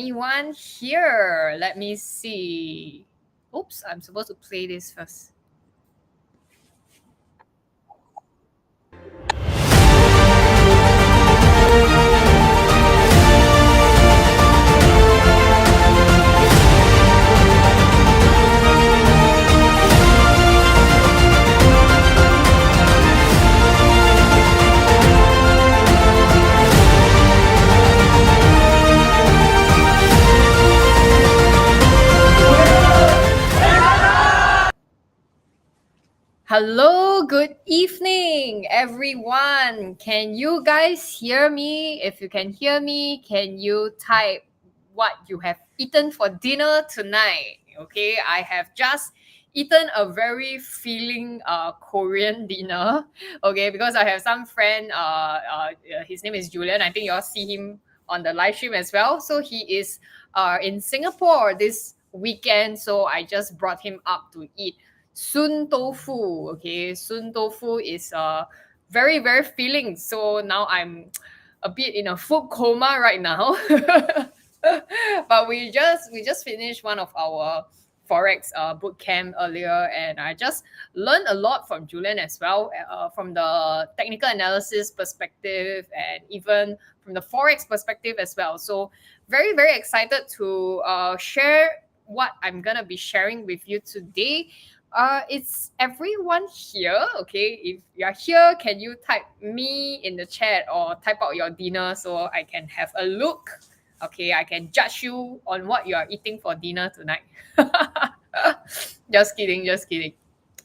anyone here? Let me see. Oops, I'm supposed to play this first. Hello, good evening, everyone. Can you guys hear me? If you can hear me, can you type what you have eaten for dinner tonight? Okay, I have just eaten a very filling Korean dinner. Okay, because I have some friend, his name is Julian. I think you all see him on the live stream as well. So he is in Singapore this weekend. So I just brought him up to eat sun tofu. Okay, sun tofu is very very filling. So now I'm a bit in a food coma right now. But we just finished one of our forex boot camp earlier, and I just learned a lot from Julian as well, from the technical analysis perspective and even from the forex perspective as well. So very very excited to share what I'm gonna be sharing with you today. It's everyone here. Okay, if you're here, can you type me in the chat or type out your dinner so I can have a look? Okay, I can judge you on what you are eating for dinner tonight. Just kidding, just kidding.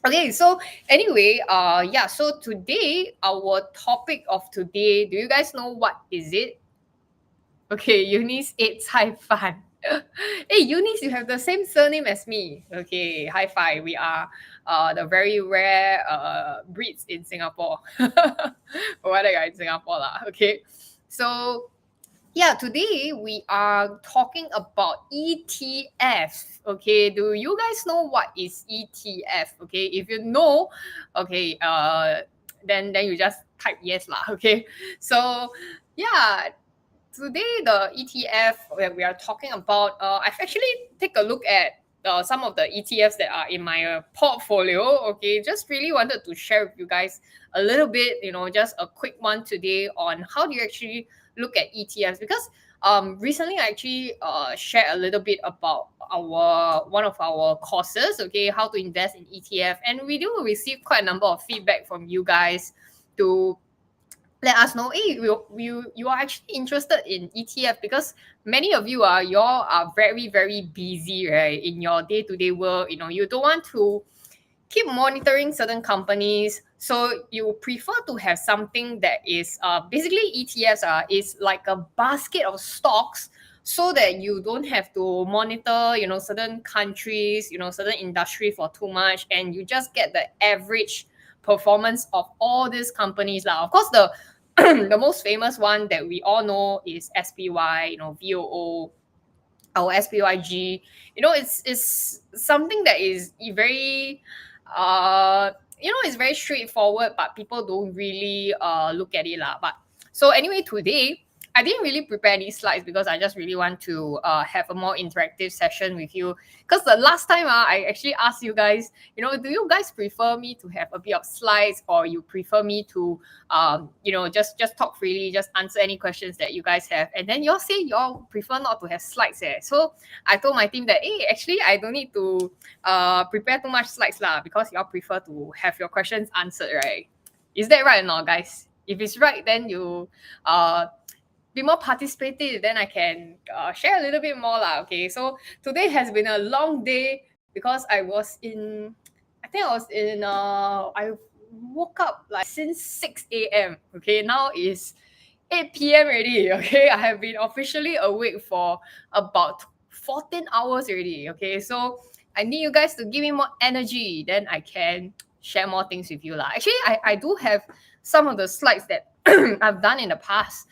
Okay, so anyway, yeah, so today, our topic of today, do you guys know what is it? Okay, Eunice ate Cai Fan. Hey, Eunice, you have the same surname as me. Okay, high five. We are the very rare breeds in Singapore. Or rather, in Singapore lah. Okay, so yeah, today we are talking about ETF. Okay, do you guys know what is ETF? Okay, if you know, okay, then you just type yes lah. Okay, so yeah, today the ETF that we are talking about, I've actually take a look at some of the ETFs that are in my portfolio. Okay, just really wanted to share with you guys a little bit, just a quick one today on how do you actually look at ETFs, because recently I actually shared a little bit about one of our courses, okay, how to invest in ETF, and we do receive quite a number of feedback from you guys to let us know, hey, you are actually interested in ETF, because many of you are very very busy, right, in your day-to-day work. You don't want to keep monitoring certain companies, so you prefer to have something that is basically ETFs is like a basket of stocks, so that you don't have to monitor certain countries, certain industry for too much, and you just get the average performance of all these companies lah. Of course, the the most famous one that we all know is SPY, VOO, our SPYG. It's something that is very it's very straightforward, but people don't really look at it lah. But so anyway, today I didn't really prepare any slides, because I just really want to have a more interactive session with you. Because the last time I actually asked you guys, do you guys prefer me to have a bit of slides, or you prefer me to just talk freely, just answer any questions that you guys have? And then y'all say y'all prefer not to have slides. So I told my team that, hey, actually I don't need to prepare too much slides lah, because y'all prefer to have your questions answered, right? Is that right or not, guys? If it's right, then you be more participative, then I can share a little bit more lah. Okay, so today has been a long day, because I woke up like since 6 a.m. Okay, now is 8 p.m. already. Okay, I have been officially awake for about 14 hours already. Okay, so I need you guys to give me more energy, then I can share more things with you lah. Actually, I do have some of the slides that I've done in the past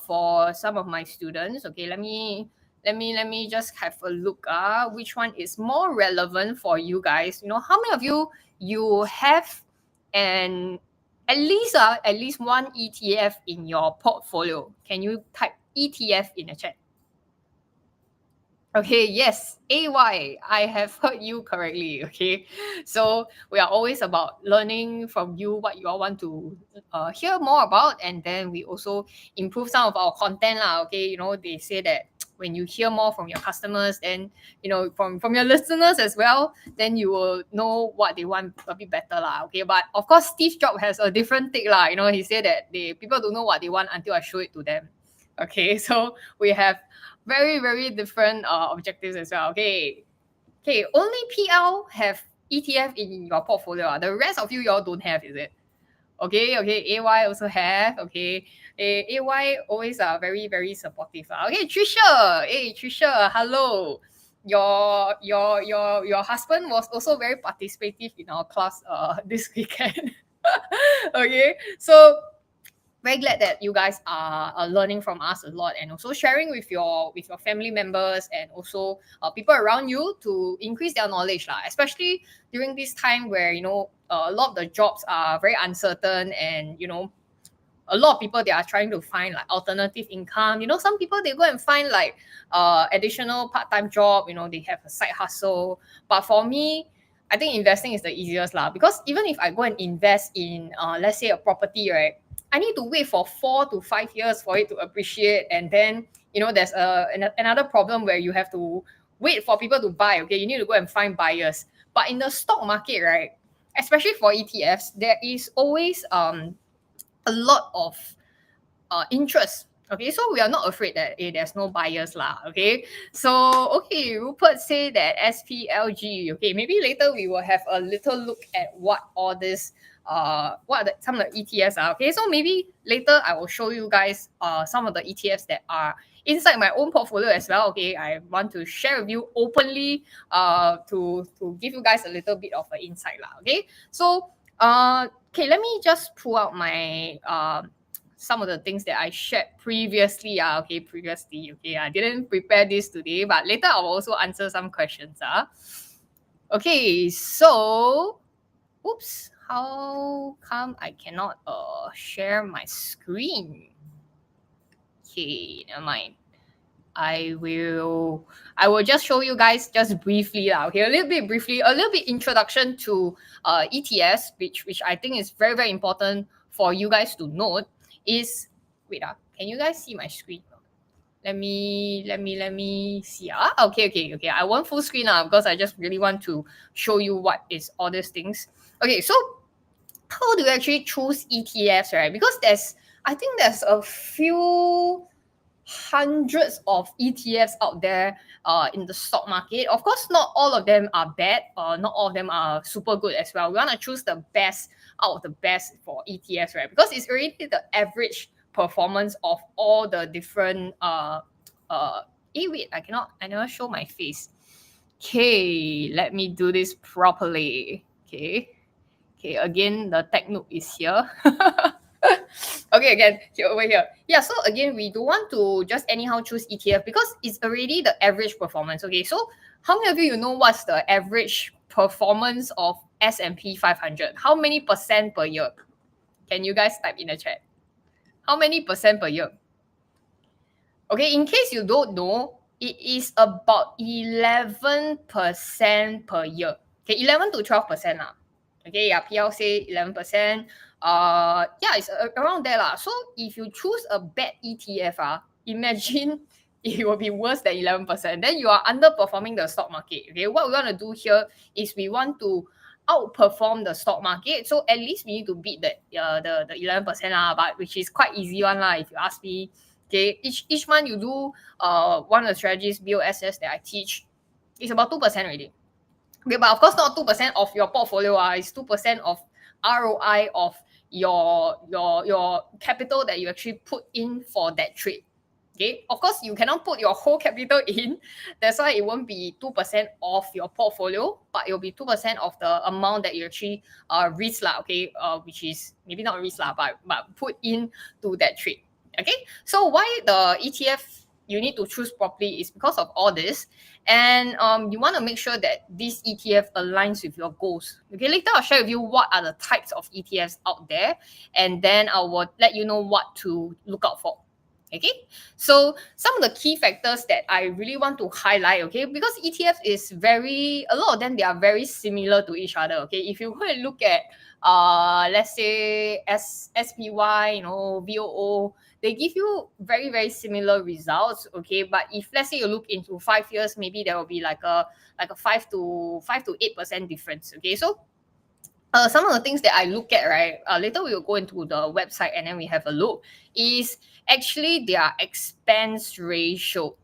for some of my students. Okay, let me just have a look. Which one is more relevant for you guys? How many of you have at least one ETF in your portfolio? Can you type ETF in the chat? Okay, yes, AY, I have heard you correctly. Okay, so we are always about learning from you what you all want to hear more about, and then we also improve some of our content lah. Okay, they say that when you hear more from your customers, then from your listeners as well, then you will know what they want a bit better lah. Okay, but of course Steve Jobs has a different take lah. He said that people don't know what they want until I show it to them. Okay, so we have very, very different objectives as well. Okay, only PL have ETF in your portfolio. The rest of you all don't have, is it? Okay, AY also have. Okay, AY always are very, very supportive. Okay, Trisha, hey Trisha, hello. Your husband was also very participative in our class this weekend. Okay, so very glad that you guys are learning from us a lot, and also sharing with your family members, and also people around you to increase their knowledge lah. Especially during this time where a lot of the jobs are very uncertain, and a lot of people, they are trying to find like alternative income. Some people, they go and find like additional part-time job. They have a side hustle. But for me, I think investing is the easiest lah, because even if I go and invest in let's say a property, right, I need to wait for 4 to 5 years for it to appreciate. And then there's another problem where you have to wait for people to buy. Okay, you need to go and find buyers. But in the stock market, right, especially for ETFs, there is always a lot of interest. Okay, so we are not afraid that there's no buyers lah. Okay, so okay, Rupert say that SPLG. Okay, maybe later we will have a little look at what all this what are some of the ETFs are. Okay, so maybe later I will show you guys some of the ETFs that are inside my own portfolio as well. Okay, I want to share with you openly to give you guys a little bit of an insight lah. Okay, so okay, let me just pull out my some of the things that I shared previously. Previously. Okay, I didn't prepare this today, but later I will also answer some questions. Okay, so oops, how come I cannot share my screen? Okay, never mind. I will just show you guys just briefly okay, a little bit introduction to ETFs, which I think is very, very important for you guys to note. Is wait, can you guys see my screen? Let me see. Okay, I want full screen because I just really want to show you what is all these things. Okay, so how do you actually choose ETFs, right? Because I think there's a few hundreds of ETFs out there in the stock market. Of course, not all of them are bad, not all of them are super good as well. We want to choose the best out of the best for ETFs, right? Because it's already the average performance of all the different wait, I never show my face. Okay, let me do this properly. Okay, again, the tech noob is here. Okay, again, over here. Yeah, so again, we don't want to just anyhow choose ETF because it's already the average performance. Okay, so how many of you know what's the average performance of S&P 500? How many percent per year? Can you guys type in the chat? How many percent per year? Okay, in case you don't know, it is about 11% per year. Okay, 11 to 12% lah. Okay, yeah, PL say 11%. Yeah, it's around there lah. So if you choose a bad ETF, imagine it will be worse than 11%. Then you are underperforming the stock market. Okay, what we want to do here is we want to outperform the stock market. So at least we need to beat the 11% but which is quite easy one lah, if you ask me. Okay, each month you do one of the strategies BOSS that I teach, it's about 2% already. Okay, but of course not 2% of your portfolio. It's 2% of ROI of your capital that you actually put in for that trade. Okay, of course you cannot put your whole capital in. That's why it won't be 2% of your portfolio, but it will be 2% of the amount that you actually risk lah. Okay, which is maybe not risk lah, but put in to that trade. Okay, so why the ETF you need to choose properly is because of all this, and you want to make sure that this ETF aligns with your goals. Okay, later I'll share with you what are the types of ETFs out there, and then I will let you know what to look out for. Okay, so some of the key factors that I really want to highlight, okay, because ETF is a lot of them, they are very similar to each other. Okay, if you go and look at let's say SPY, VOO, they give you very similar results. Okay, but if let's say you look into 5 years, maybe there will be like a 5 to 8% difference. Okay, so some of the things that I look at, right, later we will go into the website and then we have a look, is actually their expense ratio.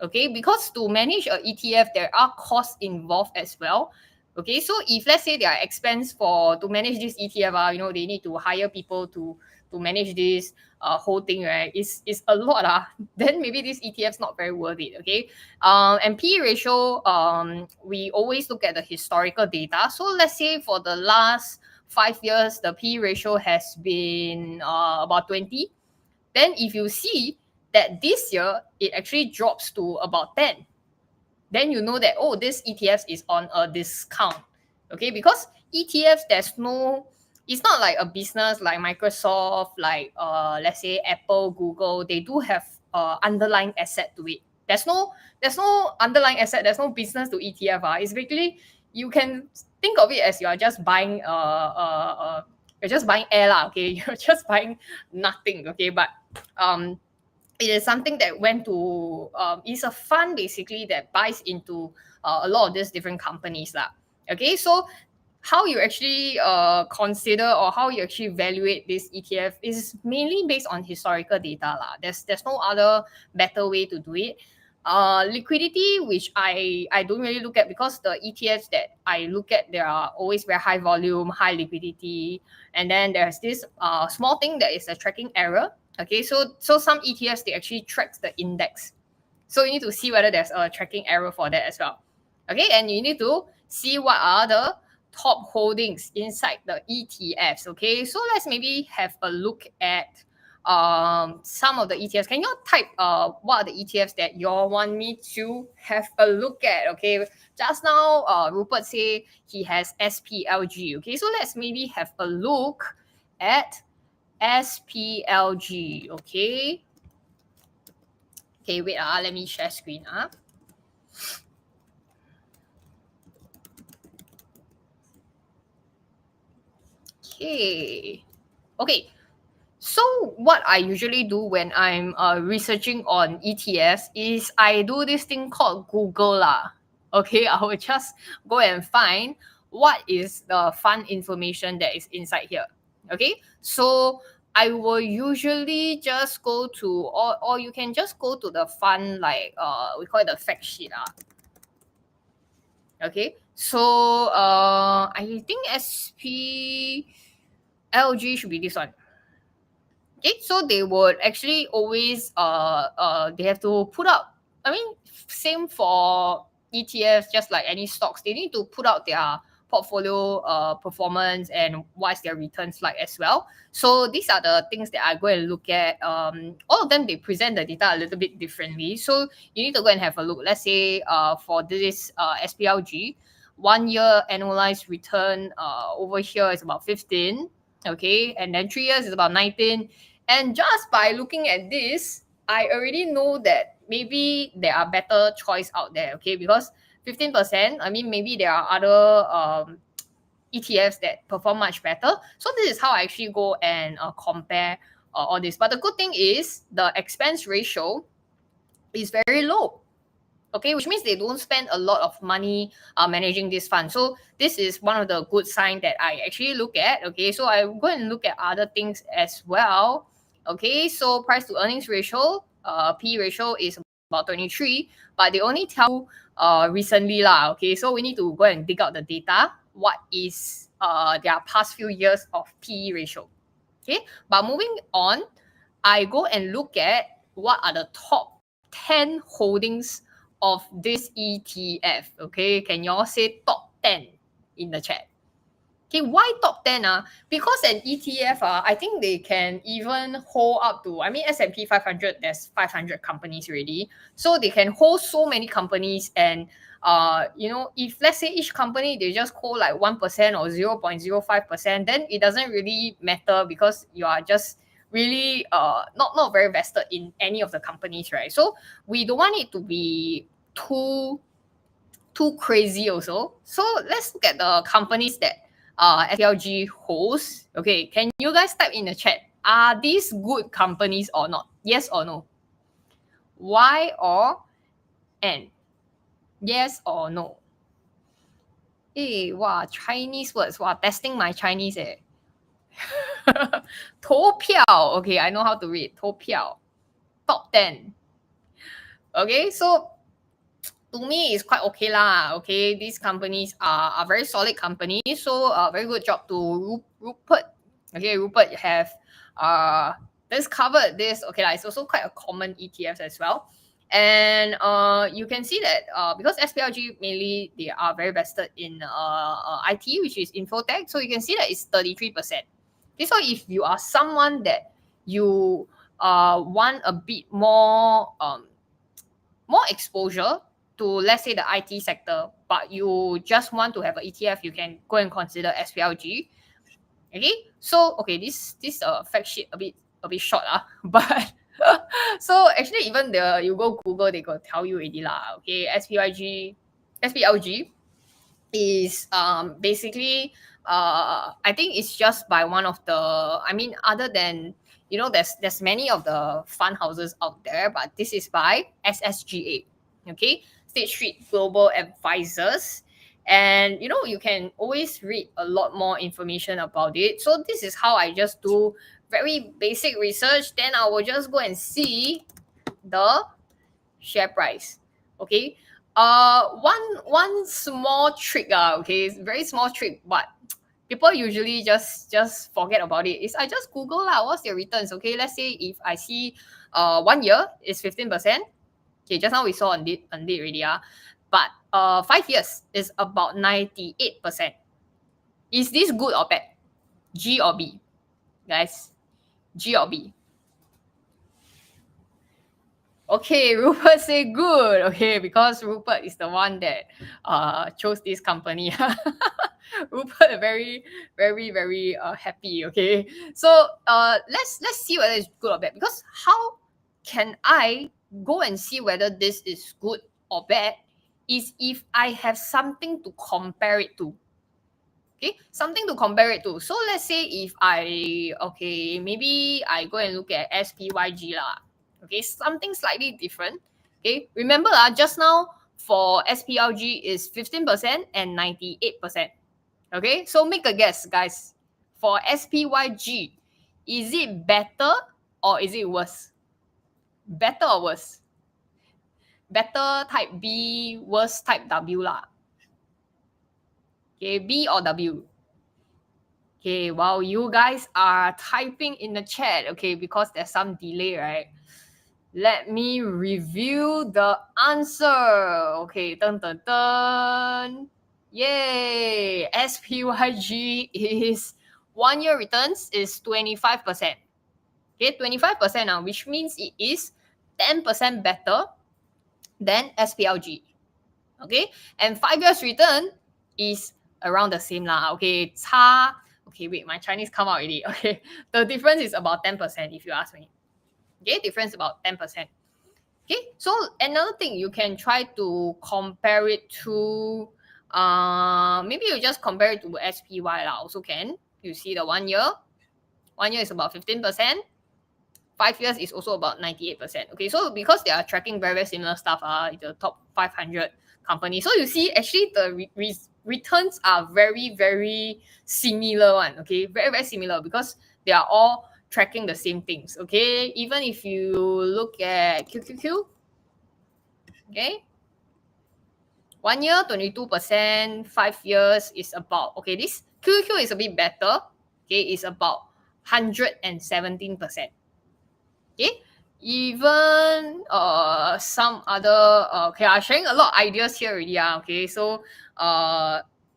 Okay, because to manage a ETF, there are costs involved as well. Okay, so if let's say their expense to manage this ETF, they need to hire people to manage this whole thing, right? Is a lot, then maybe this ETF is not very worth it. Okay, and P ratio, we always look at the historical data. So let's say for the last 5 years, the P ratio has been about 20. Then if you see that this year it actually drops to about 10, then you know that, oh, this ETF is on a discount. Okay, because ETFs, it's not like a business like Microsoft, like let's say Apple, Google. They do have underlying asset to it. There's no underlying asset, there's no business to ETF. It's basically, you can think of it as you are just buying you're just buying air lah, okay? You're just buying nothing, okay? But it is something that went to it's a fund basically that buys into a lot of these different companies lah. Okay, so how you actually consider or how you actually evaluate this ETF is mainly based on historical data lah. There's no other better way to do it. Liquidity, which I don't really look at, because the ETFs that I look at, they are always very high volume, high liquidity, and then there's this small thing that is a tracking error. Okay, so some ETFs, they actually track the index. So you need to see whether there's a tracking error for that as well. Okay, and you need to see what are the top holdings inside the ETFs. Okay, so let's maybe have a look at some of the ETFs. Can you type what are the ETFs that you all want me to have a look at? Okay, just now Rupert say he has SPLG. Okay, so let's maybe have a look at SPLG. Okay, wait, let me share screen. Okay, so what I usually do when I'm researching on ETFs is I do this thing called Google lah. Okay, I will just go and find what is the fund information that is inside here. Okay, so I will usually just go to, or you can just go to the fund, like we call it the fact sheet. Okay, so I think SPLG should be this one. Okay, so they would actually always they have to put out, I mean, same for ETFs, just like any stocks, they need to put out their portfolio performance and what's their returns like as well. So these are the things that I go and look at. All of them, they present the data a little bit differently. So you need to go and have a look. Let's say for this SPLG, 1 year annualized return over here is about 15. Okay, and then 3 years is about 19. And just by looking at this, I already know that maybe there are better choice out there. Okay, because 15%, I mean, maybe there are other ETFs that perform much better. So this is how I actually go and compare all this. But the good thing is the expense ratio is very low. Okay, which means they don't spend a lot of money managing this fund. So this is one of the good signs that I actually look at. Okay, so I go and look at other things as well. Okay, so price to earnings ratio, P ratio is about 23, but they only tell recently lah. Okay, so we need to go and dig out the data. What is their past few years of P ratio? Okay, but moving on, I go and look at what are the top 10 holdings of this ETF. Okay, can y'all say top 10 in the chat? Okay, why top 10? Because an ETF, I think they can even hold up to, I mean, S&P 500, there's 500 companies already. So they can hold so many companies, and if let's say each company, they just hold like 1% or 0.05%, then it doesn't really matter, because you are just really not very vested in any of the companies, right? So we don't want it to be too crazy also. So let's look at the companies that SPLG holds. Okay, can you guys type in the chat? Are these good companies or not? Yes or no? Y or N? Yes or no? Hey, wow, Chinese words. Wow, testing my Chinese. 投票. Okay, I know how to read. 投票. Top 10. Okay, so to me, it's quite okay lah. Okay, these companies are very solid companies. So very good job to Rupert. Okay, Rupert have discovered this. Okay, it's also quite a common ETFs as well. And you can see that because SPLG mainly they are very vested in IT, which is infotech. So you can see that it's 33%. Okay, so if you are someone that you want a bit more exposure to, let's say, the IT sector, but you just want to have an ETF, you can go and consider SPLG. Okay, so okay, this fact sheet a bit short but so actually even you go Google, they go tell you already lah. Okay, SPLG is basically I think it's just by one of the, I mean, other than, you know, there's many of the fund houses out there, but this is by SSGA. Okay, State Street Global Advisors. And you know, you can always read a lot more information about it. So this is how I just do very basic research. Then I will just go and see the share price. Okay, one small trick, okay, it's very small trick, but people usually just forget about it, is I just Google lah, what's their returns. Okay, let's say if I see 1 year is 15%. Okay, just now we saw on it already, but 5 years is about 98%. Is this good or bad? G or B, guys? G or B? Okay, Rupert say good. Okay, because Rupert is the one that chose this company. Rupert very happy. Okay, so let's see whether it's good or bad, because how can I go and see whether this is good or bad is if I have something to compare it to. Okay, something to compare it to. So let's say if maybe I go and look at SPYG lah. Okay, something slightly different. Okay, remember just now for SPLG is 15% and 98%. Okay, so make a guess, guys. For SPYG, is it better or is it worse? Better or worse? Better type B, worse type W lah. Okay, B or W? Okay, wow, you guys are typing in the chat. Okay, because there's some delay, right? Let me review the answer. Okay, dun dun dun. Yay! SPYG is 1 year returns is 25%. Okay, 25% now, which means it is 10% better than SPLG. Okay, and 5 years return is around the same lah. Okay, okay, wait, my Chinese come out already. Okay, the difference is about 10% if you ask me. Okay, difference about 10%. Okay, so another thing you can try to compare it to, maybe you just compare it to SPY lah, also can. You see the 1 year. 1 year is about 15%. 5 years is also about 98%. Okay, so because they are tracking very similar stuff, the top 500 companies. So you see, actually the returns are very similar one. Okay, very similar, because they are all tracking the same things. Okay, even if you look at QQQ, okay, 1 year 22%, 5 years is about, okay, this QQQ is a bit better. Okay, it's about 117%. Okay, even some other okay, I'm sharing a lot of ideas here already. Okay, so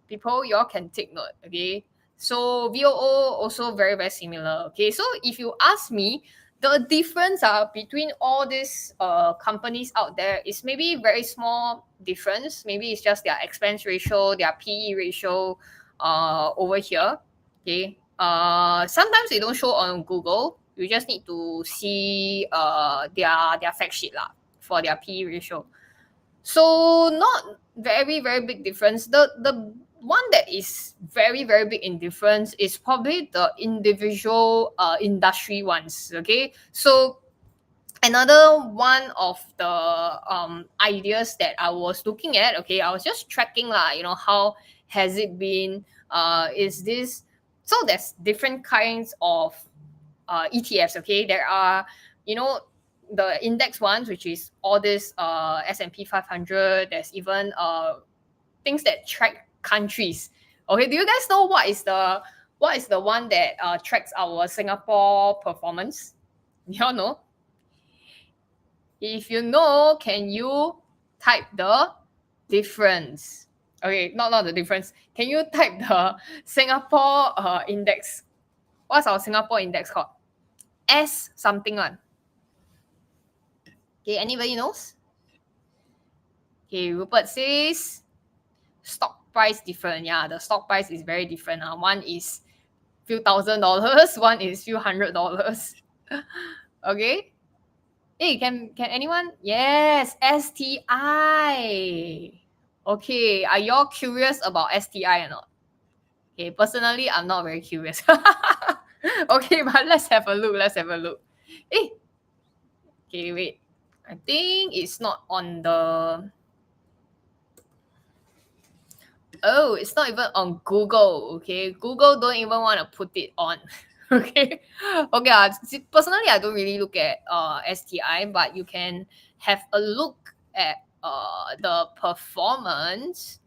people, y'all can take note. Okay, so VOO also very similar. Okay, so if you ask me, the difference between all these companies out there is maybe very small difference. Maybe it's just their expense ratio, their PE ratio over here. Okay, sometimes they don't show on Google. You just need to see their fact sheet lah for their PE ratio. So not very big difference. The one that is very big in difference is probably the individual industry ones. Okay, so another one of the ideas that I was looking at, okay, I was just tracking lah, you know, how has it been, is this, so there's different kinds of ETFs, okay. There are, you know, the index ones, which is all this S&P 500. There's even things that track countries. Okay, do you guys know what is the one that tracks our Singapore performance? You all know? If you know, can you type the difference? Okay, not the difference. Can you type the Singapore index? What's our Singapore index called? S something one. Okay, anybody knows? Okay, Rupert says stock price different. Yeah, the stock price is very different. One is few $1,000, one is few $100. Okay. Hey, can anyone? Yes, STI. Okay, are y'all curious about STI or not? Okay, personally, I'm not very curious. Okay, but let's have a look. Hey, okay, wait. I think it's not on the... Oh, it's not even on Google. Okay, Google don't even want to put it on. Okay. Personally, I don't really look at STI, but you can have a look at the performance.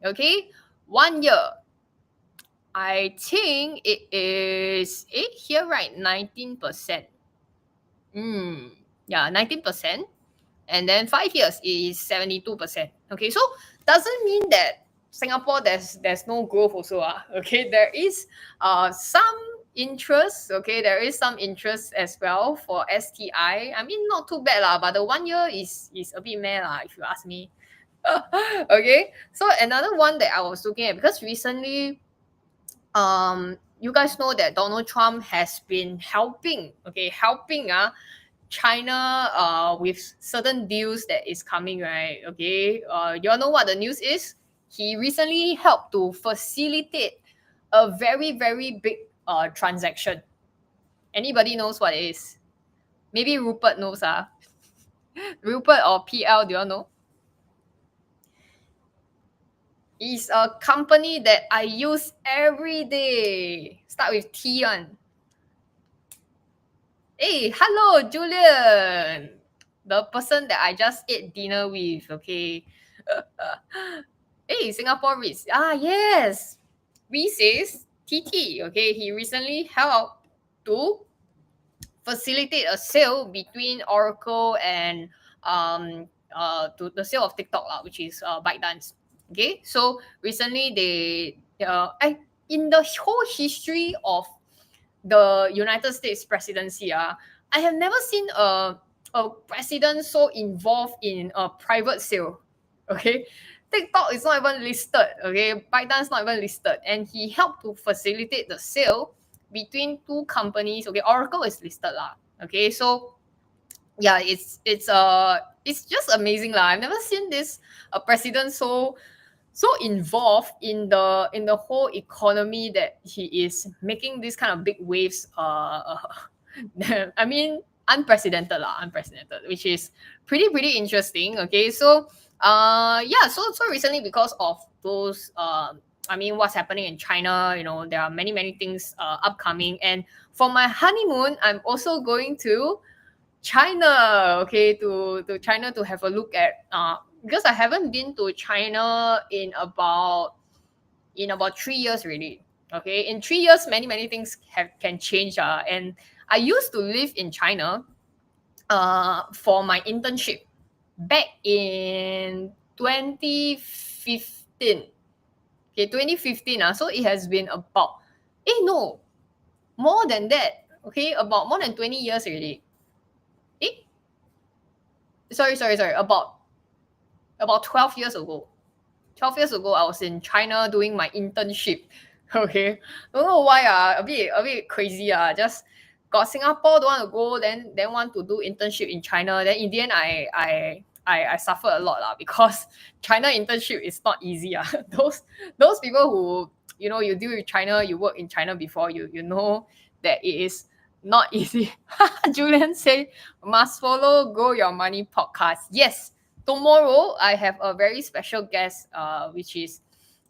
Okay, 1 year. I think it is here, right? 19%. Yeah, 19%. And then 5 years is 72%. Okay, so doesn't mean that Singapore there's no growth also. Okay, there is some interest. Okay, there is some interest as well for STI. I mean, not too bad lah, but the 1 year is a bit meh lah, if you ask me. Okay, so another one that I was looking at, because recently you guys know that Donald Trump has been helping China with certain deals that is coming, right? Okay, you all know what the news is? He recently helped to facilitate a very big transaction. Anybody knows what it is? Maybe Rupert knows. Rupert or PL, do you all know? It's a company that I use every day. Start with T one. Hey, hello, Julian. The person that I just ate dinner with, okay. Hey, Singapore REITs. Yes. 𝗲𝗂𝗂𝗵, TT, okay. He recently helped to facilitate a sale between Oracle and to the sale of TikTok, which is ByteDance. Okay, so recently they in the whole history of the United States presidency, I have never seen a president so involved in a private sale. Okay, TikTok is not even listed. Okay, ByteDance not even listed, and he helped to facilitate the sale between two companies. Okay, Oracle is listed lah. Okay, so yeah, it's just amazing lah. I've never seen this president so involved in the whole economy that he is making these kind of big waves. I mean, unprecedented, which is pretty interesting. Okay, so yeah, so recently, because of those I mean, what's happening in China, you know, there are many things upcoming, and for my honeymoon, I'm also going to China, okay, to China to have a look at because I haven't been to China in about 3 years already. Okay, in 3 years, many things can change. And I used to live in China for my internship back in 2015. Okay, 2015. So it has been about more than that. Okay, about more than 20 years already. Sorry. About 12 years ago. 12 years ago, I was in China doing my internship. Okay, don't know why. A bit crazy. Just got Singapore don't want to go, then want to do internship in China. Then in the end, I suffered a lot lah, because China internship is not easy. Those people who, you know, you deal with China, you work in China before, you know that it is not easy. Julian say, must follow Grow Your Money podcast. Yes, tomorrow I have a very special guest, which is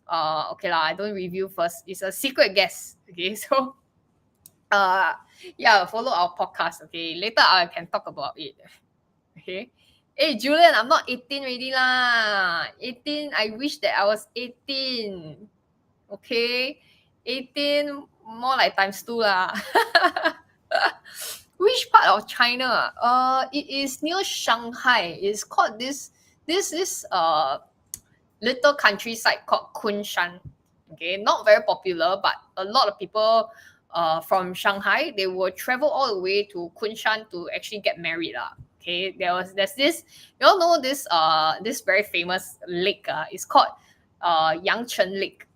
okay lah, I don't review first. It's a secret guest. Okay, so yeah, follow our podcast. Okay, later I can talk about it. Okay. Hey Julian, I'm not 18 already lah. 18, I wish that I was 18. Okay. 18 more like times 2 lah. Which part of China? It is near Shanghai. It's called this little countryside called Kunshan. Okay, not very popular, but a lot of people from Shanghai, they will travel all the way to Kunshan to actually get married lah. Okay, there's this, you all know this very famous lake. It's called Yangcheng Lake.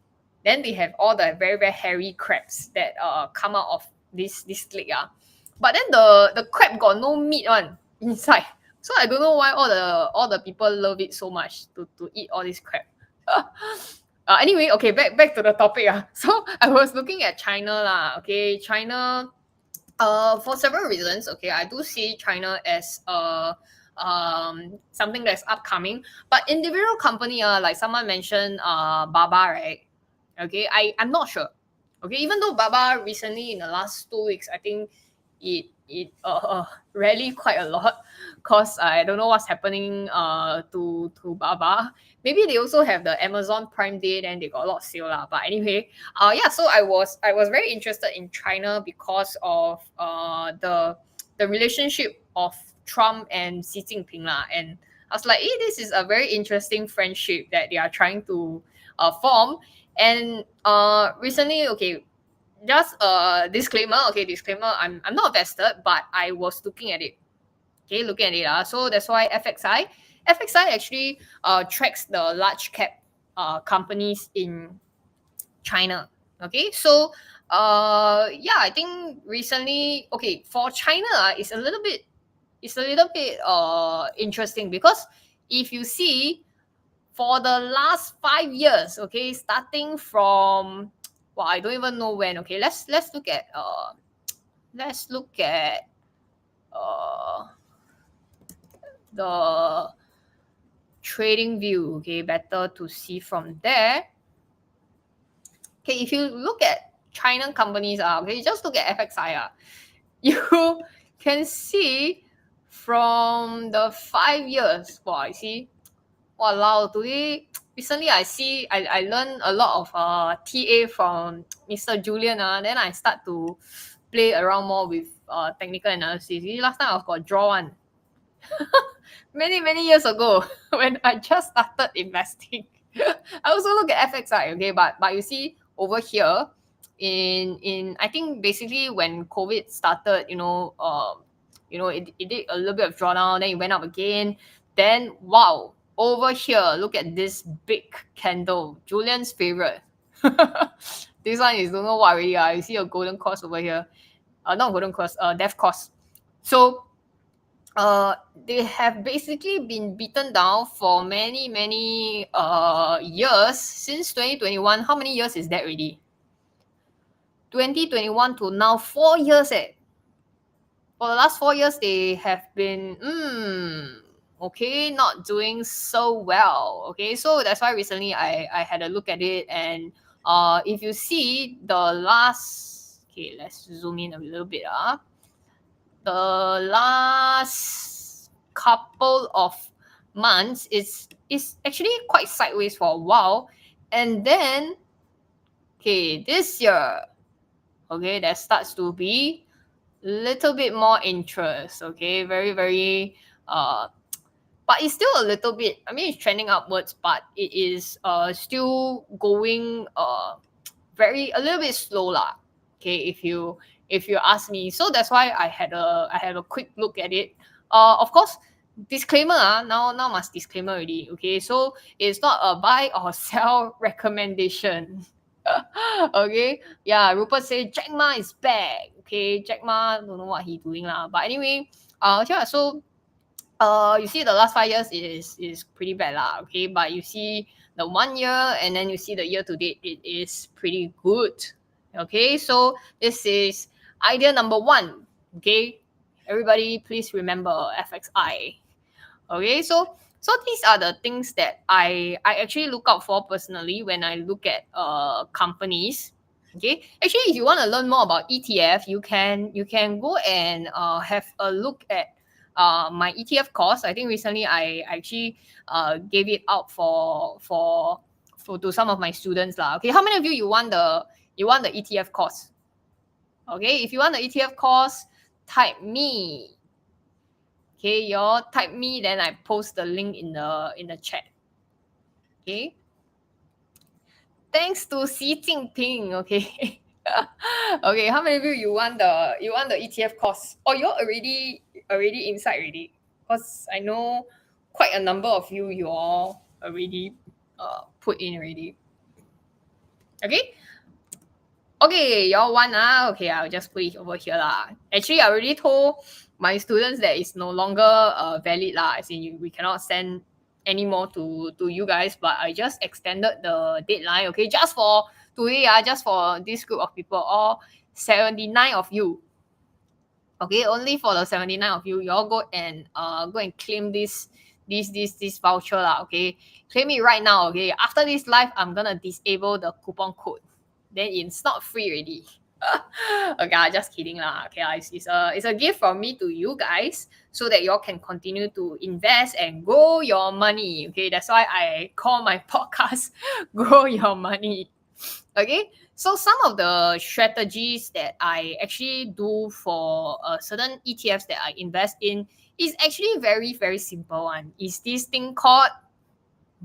Then they have all the very, very hairy crabs that come out of this lake. But then the crab got no meat one inside. So I don't know why all the people love it so much to eat all this crab. Anyway, okay, back to the topic. So I was looking at China lah. Okay, China, for several reasons. Okay, I do see China as something that's upcoming. But individual company, like someone mentioned, 𝗵𝗂𝗶, right? Okay, I'm not sure. Okay, even though 𝗵𝗂𝗶 recently in the last 2 weeks, I think it rallied quite a lot, because I don't know what's happening to 𝗵𝗂𝗶. Maybe they also have the Amazon Prime Day, then they got a lot of sale lah. But anyway, yeah, so I was very interested in China because of the relationship of Trump and Xi Jinping lah. And I was like, hey, this is a very interesting friendship that they are trying to form. And recently, okay, just a disclaimer. Okay, disclaimer. I'm not vested, but I was looking at it. Okay, looking at it. So that's why 𝗵𝗂𝗃 actually tracks the large cap companies in China. Okay, so yeah, I think recently, okay, for China, it's a little bit interesting, because if you see, for the last 5 years, okay, starting from, well, I don't even know when. Okay, let's look at the trading view. Okay, better to see from there. Okay, if you look at China companies, okay, just look at 𝗵𝗂𝗃. You can see from the 5 years. Wow, I see. Walao, today recently I learned a lot of TA from Mr. Julian. Then I start to play around more with technical analysis. Last time I got draw one. many years ago, when I just started investing. I also look at 𝗵𝗂𝗃, okay, but you see over here, in I think basically when COVID started, it did a little bit of drawdown, then it went up again. Then wow, over here, look at this big candle, Julian's favorite. This one is don't know what already. You see a golden cross over here. Not golden cross, death cross. So they have basically been beaten down for many years since 2021. How many years is that already? 2021 to now, 4 years. For the last 4 years, they have been okay, not doing so well. Okay, so that's why recently I had a look at it, and if you see the last, okay, let's zoom in a little bit. The last couple of months is actually quite sideways for a while, and then okay, this year, okay, there starts to be a little bit more interest. Okay, very but it's still a little bit, I mean, it's trending upwards, but it is still going a little bit slow lah. Okay, if you ask me. So that's why I had a quick look at it. Of course, disclaimer, now must disclaimer already. Okay, so it's not a buy or sell recommendation. Okay, yeah, Rupert say Jack Ma is back. Okay, Jack Ma, don't know what he doing lah. But anyway, yeah, so you see the last 5 years is pretty bad lah. Okay, but you see the 1 year and then you see the year to date, it is pretty good. Okay, so this is idea number 1. Okay, everybody please remember FXI. Okay, so these are the things that I actually look out for personally when I look at companies. Okay, actually, if you want to learn more about ETF, you can go and have a look at my ETF course. I think recently I actually gave it out for to some of my students lah. Okay, how many of you want the ETF course? Okay, if you want the ETF course, type me. Okay, you all type me, then I post the link in the chat. Okay. Thanks to Xi Jinping. Okay. Okay, how many of you want the ETF course? Or you're already inside already? Because I know quite a number of you all already put in already. Okay. Okay, y'all want okay, I'll just put it over here lah. Actually, I already told my students that it's no longer valid lah. As in, we cannot send any more to you guys, but I just extended the deadline. Okay, just for today, just for this group of people, all 79 of you. Okay, only for the 79 of you, y'all go and claim this voucher lah. Okay, claim it right now. Okay, after this live, I'm gonna disable the coupon code. Then it's not free already. Okay, just kidding lah. Okay, it's a gift from me to you guys so that y'all can continue to invest and grow your money. Okay, that's why I call my podcast Grow Your Money. Okay, so some of the strategies that I actually do for certain ETFs that I invest in is actually very, very simple one. Is this thing called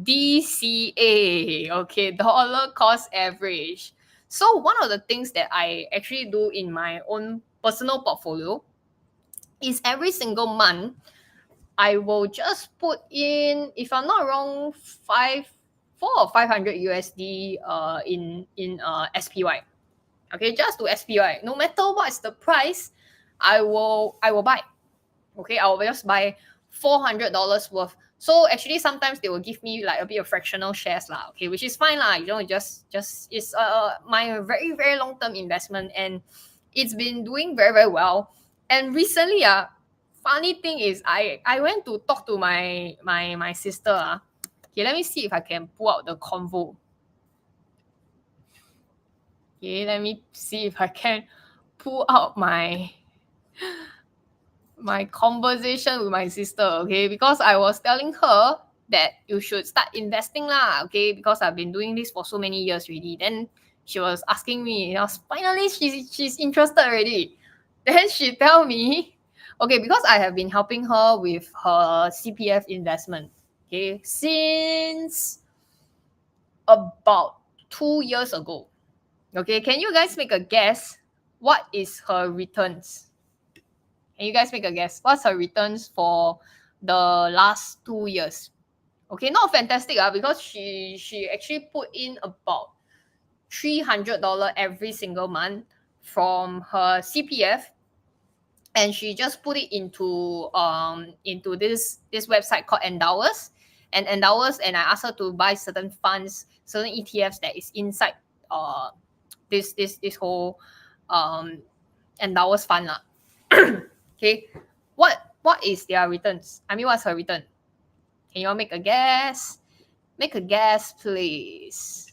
DCA, okay, dollar cost average. So one of the things that I actually do in my own personal portfolio is every single month, I will just put in, if I'm not wrong, 400 or 500 USD in SPY. Okay, just to SPY. No matter what's the price, I will buy. Okay, I will just buy $400 worth. So actually, sometimes they will give me like a bit of fractional shares lah. Okay, which is fine lah. You know, just it's my very, very long term investment, and it's been doing very, very well. And recently, funny thing is, I went to talk to my sister. Okay, let me see if I can pull out the convo. Okay, let me see if I can pull out my conversation with my sister, okay? Because I was telling her that you should start investing lah, okay? Because I've been doing this for so many years already. Then she was asking me, finally she's interested already. Then she tell me, okay, because I have been helping her with her CPF investment, okay, since about 2 years ago. Okay, can you guys make a guess what is her returns? Can you guys make a guess? What's her returns for the last 2 years? Okay, not fantastic because she actually put in about $300 every single month from her CPF, and she just put it into this website called 𝗲𝗏𝗃. And 𝗲𝗏𝗃, and I asked her to buy certain funds, certain ETFs that is inside this whole 𝗲𝗏𝗃 fund lah. Okay, what is their returns? I mean, what's her return? Can you all make a guess? Make a guess, please.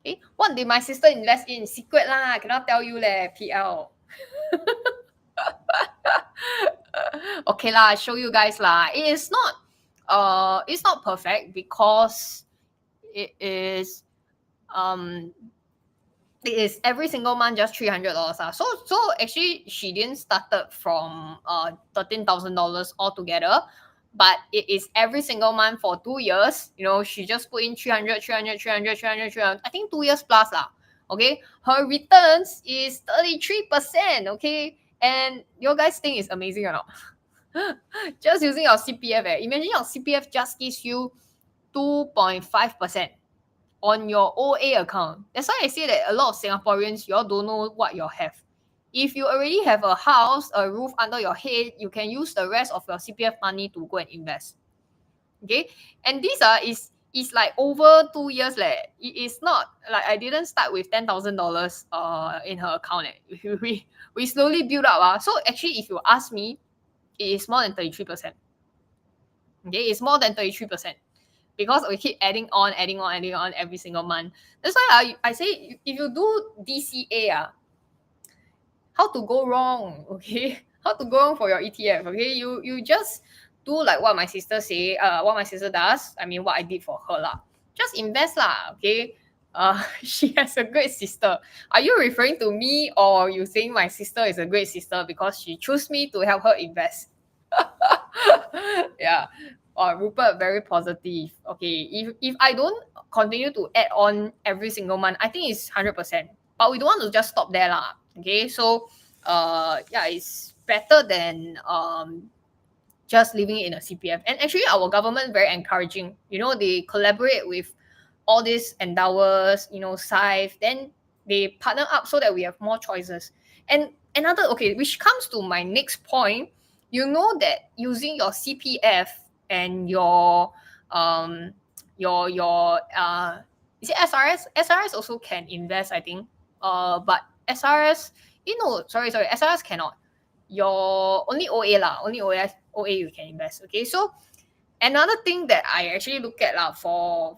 Okay, what did my sister invest in? Secret lah, I cannot tell you leh, PL. Okay lah, I show you guys lah. It's not perfect because it is every single month just $300. So actually she didn't started from $13,000 altogether, but it is every single month for 2 years. You know, she just put in 300. I think 2 years plus lah. Okay, her returns is 33%. Okay, and you guys think it's amazing or not? Just using your CPF. Imagine your CPF just gives you 2.5%. on your OA account. That's why I say that a lot of Singaporeans, you all don't know what you have. If you already have a house, a roof under your head, you can use the rest of your CPF money to go and invest. Okay, and these is like over 2 years leh. It is not like I didn't start with $10,000 in her account. We slowly build up. So actually, if you ask me, it is more than 33%. Okay, it's more than 33%. Because we keep adding on every single month. That's why I say if you do DCA, how to go wrong, okay? How to go wrong for your ETF, okay? You just do like what my sister say, what my sister does. I mean, what I did for her lah. Just invest lah, okay? She has a great sister. Are you referring to me or you saying my sister is a great sister because she chose me to help her invest? Yeah. Rupert, very positive. Okay, if I don't continue to add on every single month, I think it's 100%. But we don't want to just stop there lah. Okay, so yeah, it's better than just living in a CPF. And actually, our government very encouraging. You know, they collaborate with all these endowers, you know, 𝗲𝗃, then they partner up so that we have more choices. And another, okay, which comes to my next point, you know that using your CPF and your is it SRS? SRS also can invest, I think. But SRS, sorry, SRS cannot. Your only OA lah, only OA you can invest. Okay, so another thing that I actually look at lah for,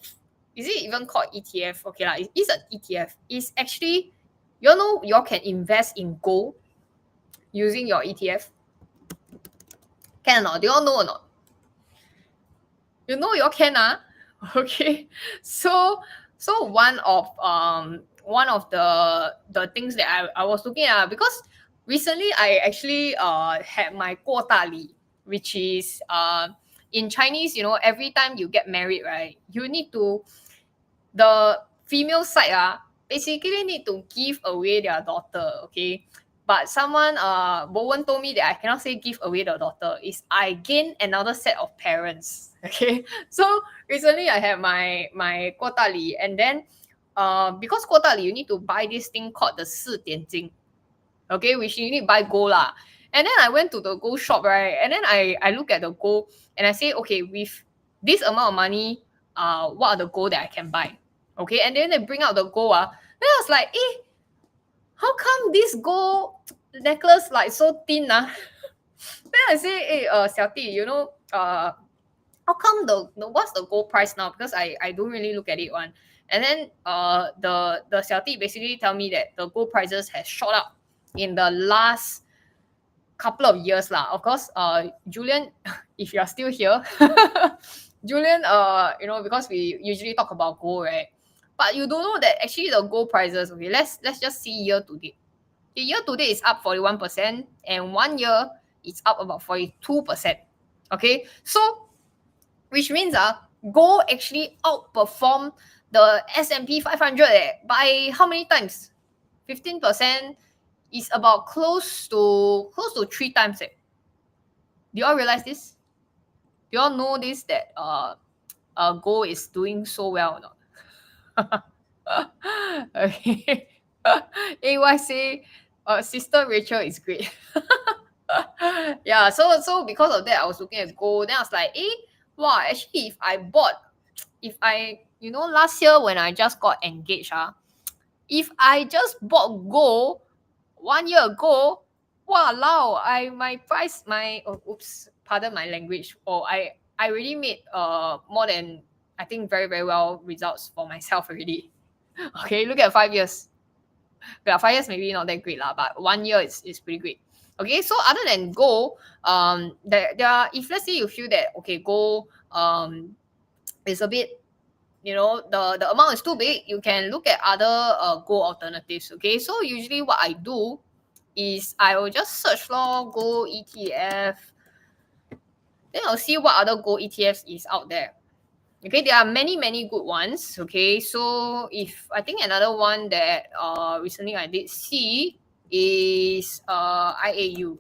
is it even called ETF? Okay lah, it is an ETF. It's actually, you know, you can invest in gold using your ETF. Can or not? Do you all know or not? You know you all can okay. So one of the things that I was looking at, because recently I actually had my 𝗲𝗶𝗃𝗂𝗶, which is in Chinese, you know, every time you get married, right, you need to, the female side basically need to give away their daughter, okay? But someone, Bowen told me that I cannot say give away the daughter. Is I gain another set of parents, okay? So recently I had my 郭大礼, and then because 郭大礼, you need to buy this thing called the 4点金, okay? Which you need to buy gold lah. And then I went to the gold shop, right? And then I look at the gold and I say, okay, with this amount of money, what are the gold that I can buy? Okay, and then they bring out the gold. Then I was like, how come this gold necklace like so thin? Then I say, Xiaoti, you know, how come what's the gold price now? Because I don't really look at it one. And then the Xiaoti basically tell me that the gold prices has shot up in the last couple of years lah. Of course, Julian, if you are still here, Julian, you know, because we usually talk about gold, right? But you don't know that actually the gold prices, okay, let's just see year to date. The year to date is up 41%, and 1 year it's up about 42%. Okay, so which means gold actually outperformed the S&P 500 by how many times? 15% is about close to 3 times. Do you all realize this? Do you all know this, that gold is doing so well or not? Okay. AY say, sister Rachel is great. Yeah, so because of that, I was looking at gold. Then I was like, wow, actually, if I, you know, last year when I just got engaged, if I just bought gold 1 year ago, wow, pardon my language. I already made more than, I think, very, very well results for myself already. Okay, look at 5 years. Yeah, 5 years maybe not that great lah, but 1 year is pretty great. Okay, so other than gold, there are, if let's say you feel that, okay, gold is a bit, you know, the amount is too big, you can look at other gold alternatives. Okay, so usually what I do is I will just search for gold ETF. Then I'll see what other gold ETFs is out there. Okay, there are many good ones. Okay, so if I think another one that recently I did see is IAU.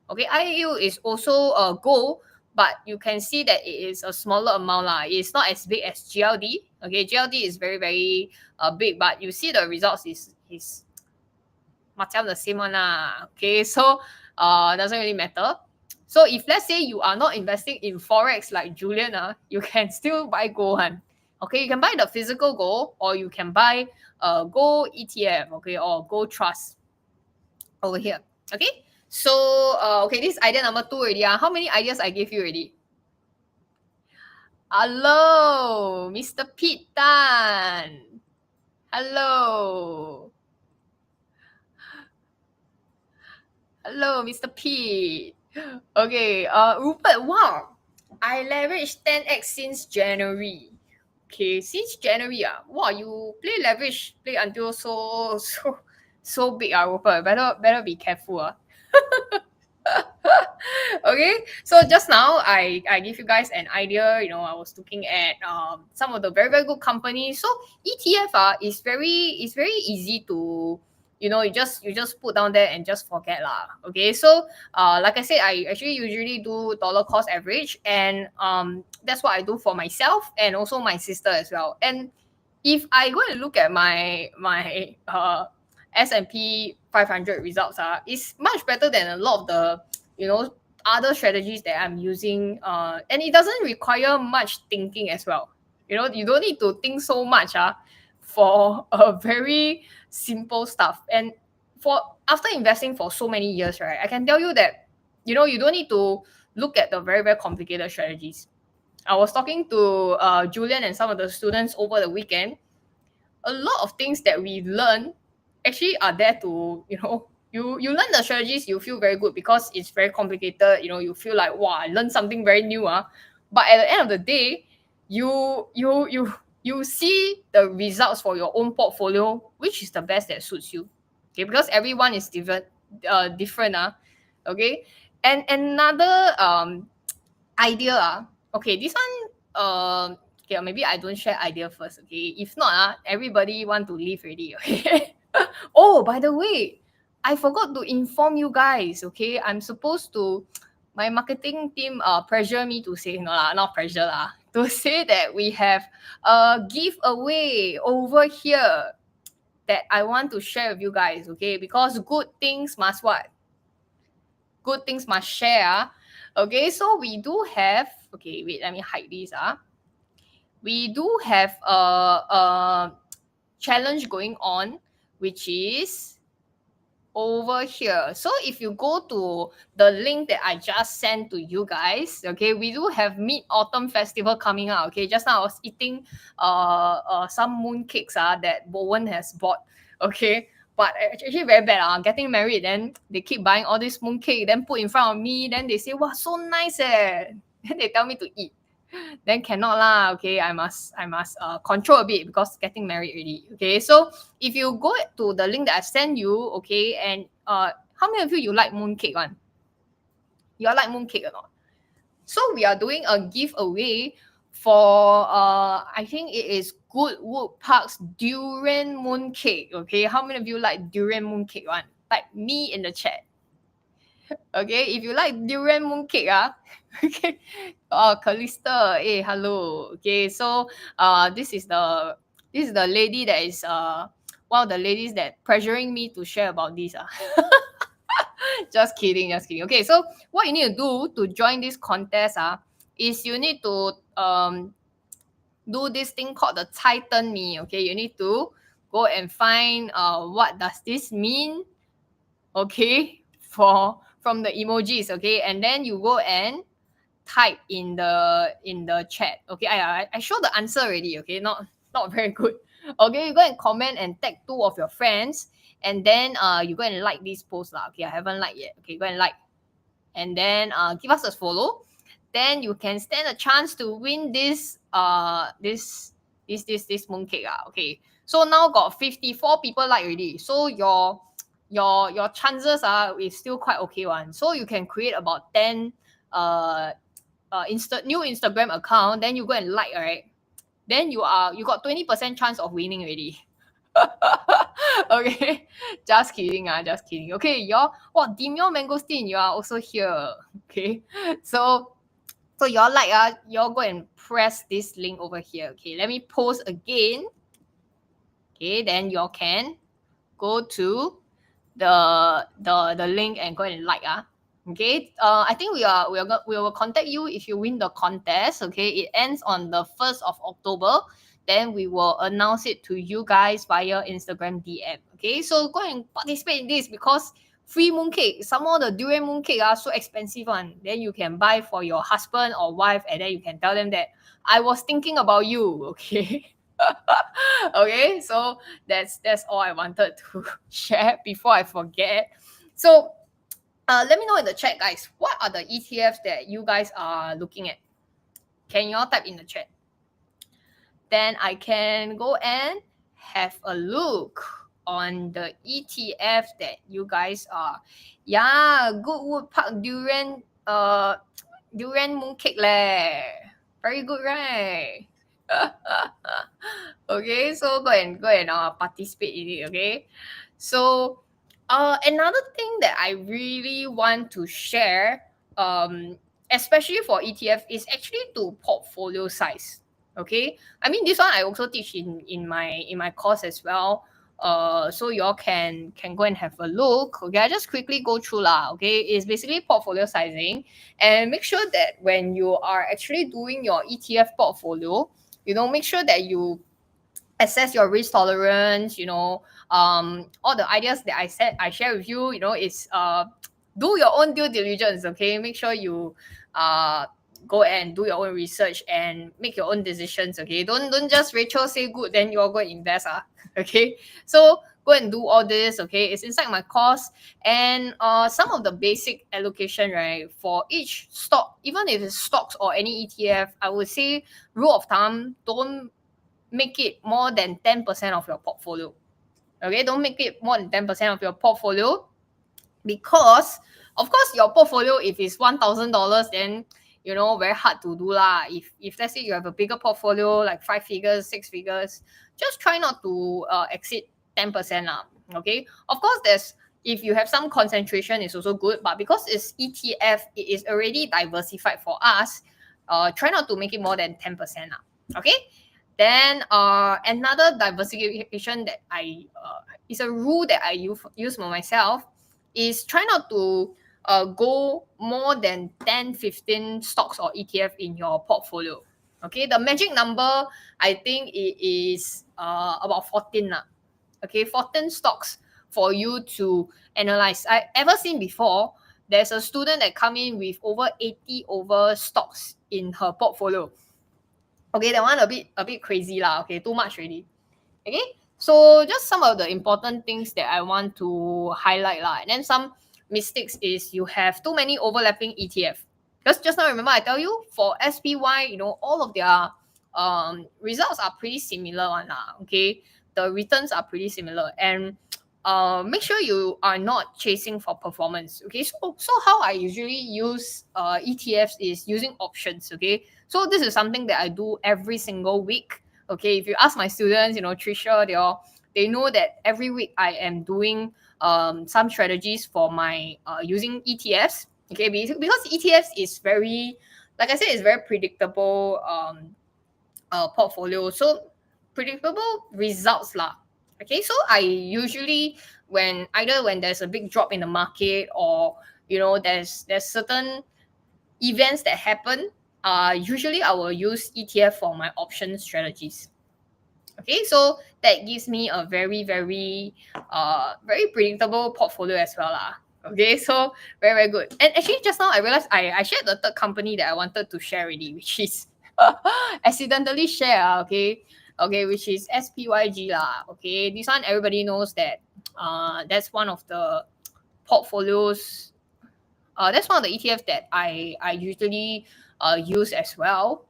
Okay, IAU is also gold, but you can see that it is a smaller amount lah. It's not as big as GLD. Okay, GLD is very, very big, but you see the results is macam the same one lah. Okay, so doesn't really matter. So if let's say you are not investing in forex like Julian, you can still buy gold. Okay, you can buy the physical gold, or you can buy gold ETF, okay, or gold trust over here. Okay, so okay, this is idea number 2 already. How many ideas I gave you already? Hello, Mr. Pete Tan. Hello. Hello, Mr. Pete. Okay, Rupert, wow. I leveraged 10x since January. Okay, since January, wow, you play leverage, play until so big, Rupert. Better be careful. Okay, so just now I give you guys an idea. You know, I was looking at some of the very, very good companies. So ETF is very easy to, you know, you just put down there and just forget lah. Okay, so like I said, I actually usually do dollar cost average, and that's what I do for myself and also my sister as well. And if I go and look at my S&P 500 results, it's much better than a lot of the, you know, other strategies that I'm using, and it doesn't require much thinking as well. You know, you don't need to think so much for a very simple stuff. And for after investing for so many years, right, I can tell you that, you know, you don't need to look at the very, very complicated strategies. I was talking to Julian and some of the students over the weekend. A lot of things that we learn actually are there to, you know, you learn the strategies, you feel very good because it's very complicated. You know, you feel like, wow, I learned something very new. But at the end of the day, you see the results for your own portfolio, which is the best that suits you. Okay, because everyone is different. Okay, and another idea. Okay, this one. Okay, maybe I don't share idea first. Okay, if not, everybody want to leave already. Okay. Oh, by the way, I forgot to inform you guys. Okay, I'm supposed to. My marketing team pressure me to say, no lah, not pressure lah, to say that we have a giveaway over here that I want to share with you guys. Okay, because good things must what? Good things must share. Okay, so we do have. Okay, wait, let me hide this. We do have a challenge going on, which is over here. So if you go to the link that I just sent to you guys, okay, we do have Mid-Autumn Festival coming out. Okay, just now I was eating some mooncakes that Bowen has bought. Okay, but actually very bad. Getting married, then they keep buying all this mooncake, then put in front of me, then they say, wow, so nice. Then they tell me to eat. Then cannot lah. Okay, I must control a bit because getting married already. Okay, so if you go to the link that I sent you, okay, and how many of you like mooncake one? You all like mooncake or not? So we are doing a giveaway for I think it is Goodwood Park's durian mooncake. Okay, how many of you like durian mooncake one? Type me in the chat. Okay, if you like durian mooncake, okay. Oh, Callista, hey, hello. Okay, so this is the lady that is one of the ladies that pressuring me to share about this. Just kidding. Okay, so what you need to do to join this contest is you need to do this thing called the 𝗲𝗃𝗵. Okay, you need to go and find what does this mean. Okay, from the emojis. Okay, and then you go and type in the chat. Okay, I show the answer already. Okay, not very good. Okay, you go and comment and tag 2 of your friends, and then you go and like this post lah. Okay, I haven't liked yet. Okay, go and like, and then give us a follow. Then you can stand a chance to win this mooncake. Okay, so now got 54 people like already. So your chances is still quite okay one. So you can create about 10 new Instagram account, then you go and like, right? Then you got 20% chance of winning already. Okay, just kidding. Okay, Dimyo Mangosteen, you are also here. Okay, so So y'all y'all go and press this link over here. Okay, let me post again. Okay, then y'all can go to the link and go and like. Okay, I think we will contact you if you win the contest. Okay, it ends on the 1st of October. Then we will announce it to you guys via Instagram DM. Okay, so go and participate in this because free mooncake. Some more the durian mooncake are so expensive one. Then you can buy for your husband or wife, and then you can tell them that I was thinking about you. Okay. Okay, so that's all I wanted to share before I forget. So let me know in the chat, guys, what are the ETFs that you guys are looking at? Can you all type in the chat? Then I can go and have a look on the ETFs that you guys are. Yeah, Goodwood Park durian mooncake leh. Very good, right? Okay, so go and participate in it. Okay, so another thing that I really want to share, especially for ETF, is actually to portfolio size. Okay, I mean this one I also teach in my course as well. So y'all can go and have a look. Okay, I just quickly go through lah. Okay, it's basically portfolio sizing, and make sure that when you are actually doing your ETF portfolio, make sure that you assess your risk tolerance. All the ideas that I share with you. Is do your own due diligence. Okay, make sure you go and do your own research and make your own decisions. Okay, don't just Rachel say good then you're going to invest. Okay, so go and do all this. Okay, it's inside my course, and some of the basic allocation, right, for each stock, even if it's stocks or any ETF, I would say rule of thumb, don't make it more than 10% of your portfolio. Okay, don't make it more than 10% of your portfolio, because of course your portfolio, if it's $1,000, then very hard to do lah. If let's say you have a bigger portfolio like 5 figures, 6 figures, just try not to exceed 10% lah. Okay, of course if you have some concentration, it's also good, but because it's ETF, it is already diversified for us. Try not to make it more than 10% lah. Okay, then another diversification that is a rule that I use for myself, is try not to go more than 10, 15 stocks or ETF in your portfolio. Okay, the magic number, I think it is about 14 lah. Okay, 14 stocks for you to analyze. I ever seen before, there's a student that come in with over 80 stocks in her portfolio. Okay, that one a bit crazy lah. Okay, too much already. Okay, so just some of the important things that I want to highlight lah. And then some mistakes is you have too many overlapping ETF. Because just now, remember I tell you, for SPY, all of their results are pretty similar one lah. Okay, the returns are pretty similar, and make sure you are not chasing for performance. Okay, so how I usually use ETFs is using options. Okay, so this is something that I do every single week. Okay, if you ask my students, Trisha, they know that every week I am doing some strategies for my using ETFs. Okay, because ETFs is very, like I said, it's very predictable portfolio. So predictable results lah. Okay, so I usually, when there's a big drop in the market, or there's certain events that happen, usually I will use ETF for my option strategies. Okay, so that gives me a very, very very predictable portfolio as well lah. Okay, so very, very good. And actually just now I realized I shared the third company that I wanted to share already, which is accidentally share. Okay, which is SPYG lah. Okay, this one everybody knows that that's one of the portfolios. That's one of the ETFs that I usually use as well.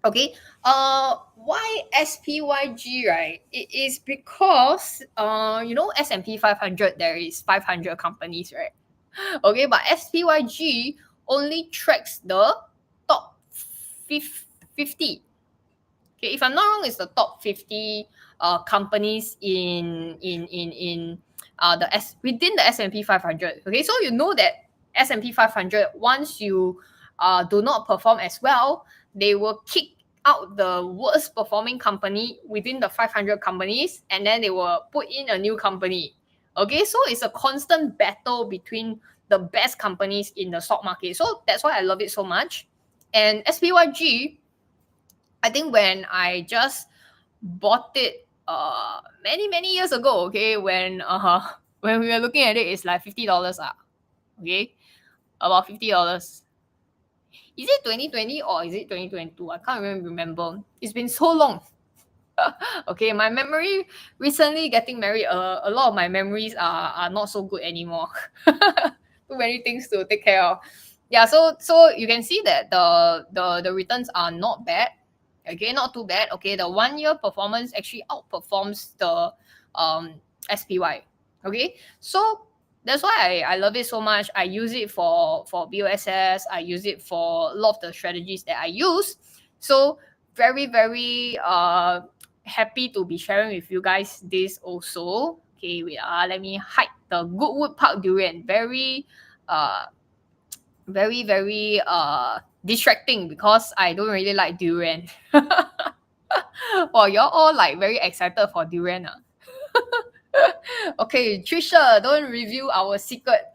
Okay, why SPYG, right? It is because S&P 500, there is 500 companies, right? Okay, but SPYG only tracks the top 50. Okay, if I'm not wrong, it's the top 50 companies in within the S&P 500. Okay, so you know that S&P 500, once you do not perform as well, they will kick out the worst performing company within the 500 companies, and then they will put in a new company. Okay, so it's a constant battle between the best companies in the stock market. So that's why I love it so much. And SPYG, I think when I just bought it many years ago, okay, when we were looking at it, it's like $50 okay, about $50. Is it 2020 or is it 2022? I can't even remember. It's been so long. Okay, my memory recently getting married, a lot of my memories are not so good anymore. Too many things to take care of. Yeah, so you can see that the returns are not bad. Okay, not too bad. Okay, the 1 year performance actually outperforms the SPY. Okay, so that's why I love it so much. I use it for BOSS. I use it for a lot of the strategies that I use. So very happy to be sharing with you guys this also. Okay, wait, let me hide the Goodwood Park durian. Very distracting because I don't really like durian. Well, you're all like very excited for durian. Okay, Trisha, don't review our secret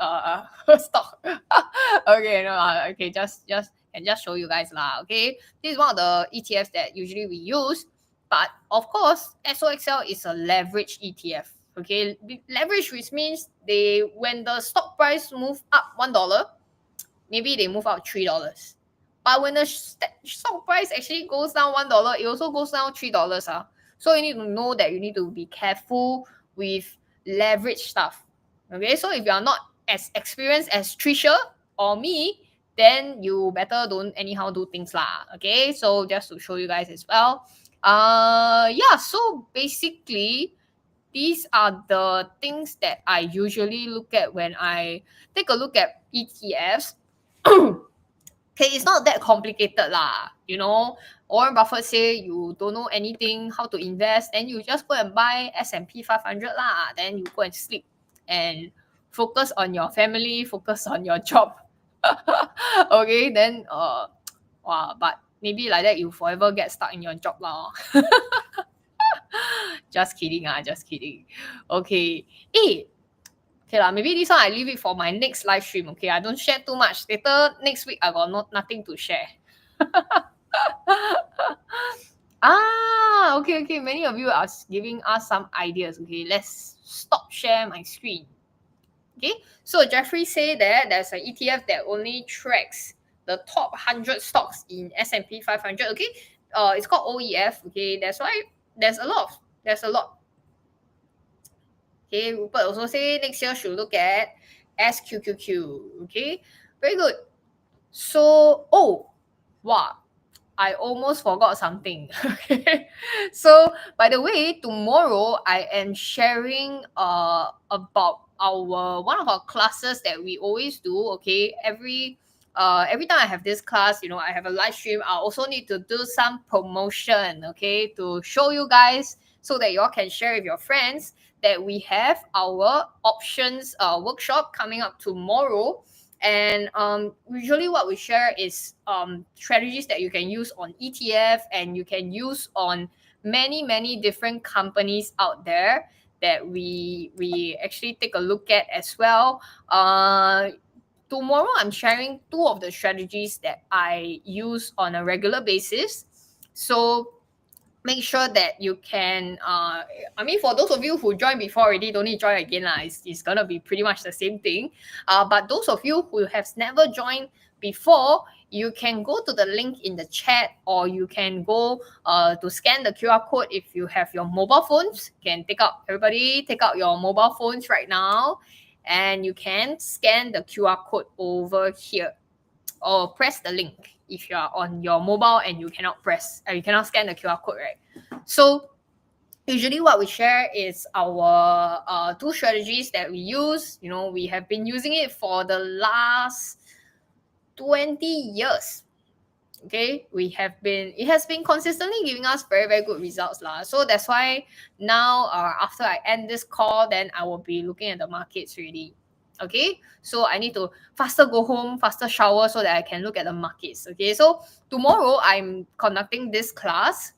stock. Okay, no, okay, just show you guys lah. Okay, this is one of the ETFs that usually we use, but of course, SOXL is a leverage ETF. Okay, leverage, which means when the stock price move up $1, maybe they move out $3. But when the stock price actually goes down $1, it also goes down $3. So you need to know that you need to be careful with leverage stuff. Okay, so if you are not as experienced as Trisha or me, then you better don't anyhow do things lah. Okay, so just to show you guys as well. Yeah, so basically these are the things that I usually look at when I take a look at ETFs. Okay, it's not that complicated lah. You know, Warren Buffett say you don't know anything how to invest, and you just go and buy S&P 500 lah. Then you go and sleep and focus on your family, focus on your job. Okay, then wow, but maybe like that you forever get stuck in your job lah. Just kidding, just kidding. Okay, okay lah, maybe this one I leave it for my next live stream. Okay, I don't share too much. Later next week I got nothing to share. Okay. Many of you are giving us some ideas. Okay, let's stop share my screen. Okay, so Jeffrey say that there's an ETF that only tracks the top 100 stocks in S&P 500. Okay, it's called OEF. Okay, that's why there's a lot. Okay, Rupert also say next year should look at SQQQ. Okay, very good. So, wow, I almost forgot something. Okay, so by the way, tomorrow I am sharing about one of our classes that we always do. Okay, every time I have this class, I have a live stream. I also need to do some promotion, okay, to show you guys so that you all can share with your friends that we have our options workshop coming up tomorrow. And usually what we share is strategies that you can use on ETF, and you can use on many different companies out there that we actually take a look at as well. Tomorrow I'm sharing 2 of the strategies that I use on a regular basis. So make sure that you can for those of you who joined before already, don't need to join again lah. It's gonna be pretty much the same thing. But those of you who have never joined before, you can go to the link in the chat, or you can go to scan the QR code if you have your mobile phones. Everybody take out your mobile phones right now, and you can scan the QR code over here, or press the link if you are on your mobile and you cannot scan the QR code, right? So usually what we share is our 2 strategies that we use. We have been using it for the last 20 years. Okay, it has been consistently giving us very good results lah. So that's why now after I end this call, then I will be looking at the markets already. Okay, so I need to faster go home, faster shower so that I can look at the markets. Okay, so tomorrow I'm conducting this class.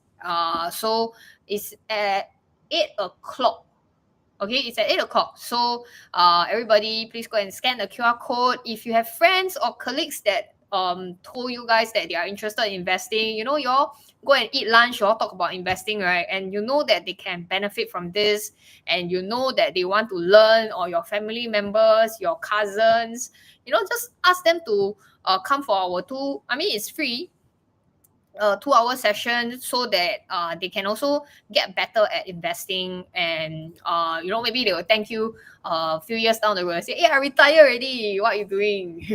So it's at 8 o'clock. Okay, it's at 8 o'clock. So everybody, please go and scan the QR code. If you have friends or colleagues that told you guys that they are interested in investing, you know, y'all go and eat lunch, y'all talk about investing, right? And you know that they can benefit from this, and you know that they want to learn, or your family members, your cousins, you know, just ask them to come for our it's free 2 hour session, so that they can also get better at investing. And you know, maybe they will thank you a few years down the road and say, hey, I retire already, what are you doing?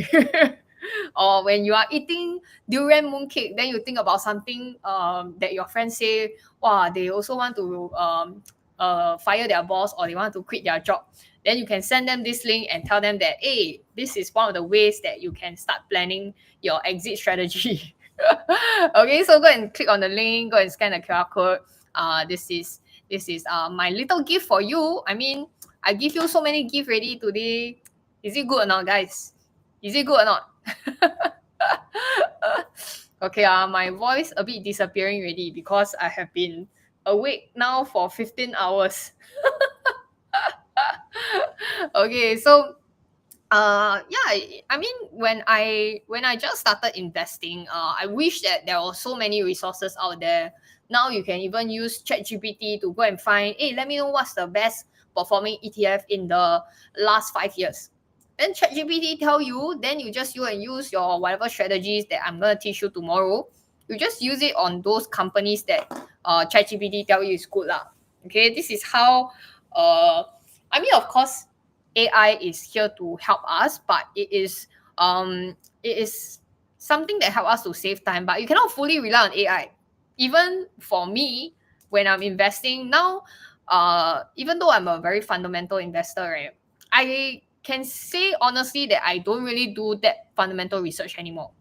Or when you are eating durian mooncake, then you think about something that your friends say, wow, they also want to fire their boss, or they want to quit their job. Then you can send them this link and tell them that, hey, this is one of the ways that you can start planning your exit strategy. Okay, so go and click on the link, go and scan the QR code. This is my little gift for you. I mean, I give you so many gifts already today. Is it good or not, guys? Is it good or not? Okay, my voice a bit disappearing already because I have been awake now for 15 hours. Okay, so yeah, I mean, when I just started investing, I wish that there were so many resources out there. Now you can even use ChatGPT to go and find, hey, let me know what's the best performing ETF in the last 5 years. Then ChatGPT tell you, then you just go and use your whatever strategies that I'm gonna teach you tomorrow. You just use it on those companies that ChatGPT tell you is good lah. Okay, this is how I mean, of course, AI is here to help us, but it is something that help us to save time. But you cannot fully rely on AI. Even for me, when I'm investing now, even though I'm a very fundamental investor, right, I can say honestly that I don't really do that fundamental research anymore,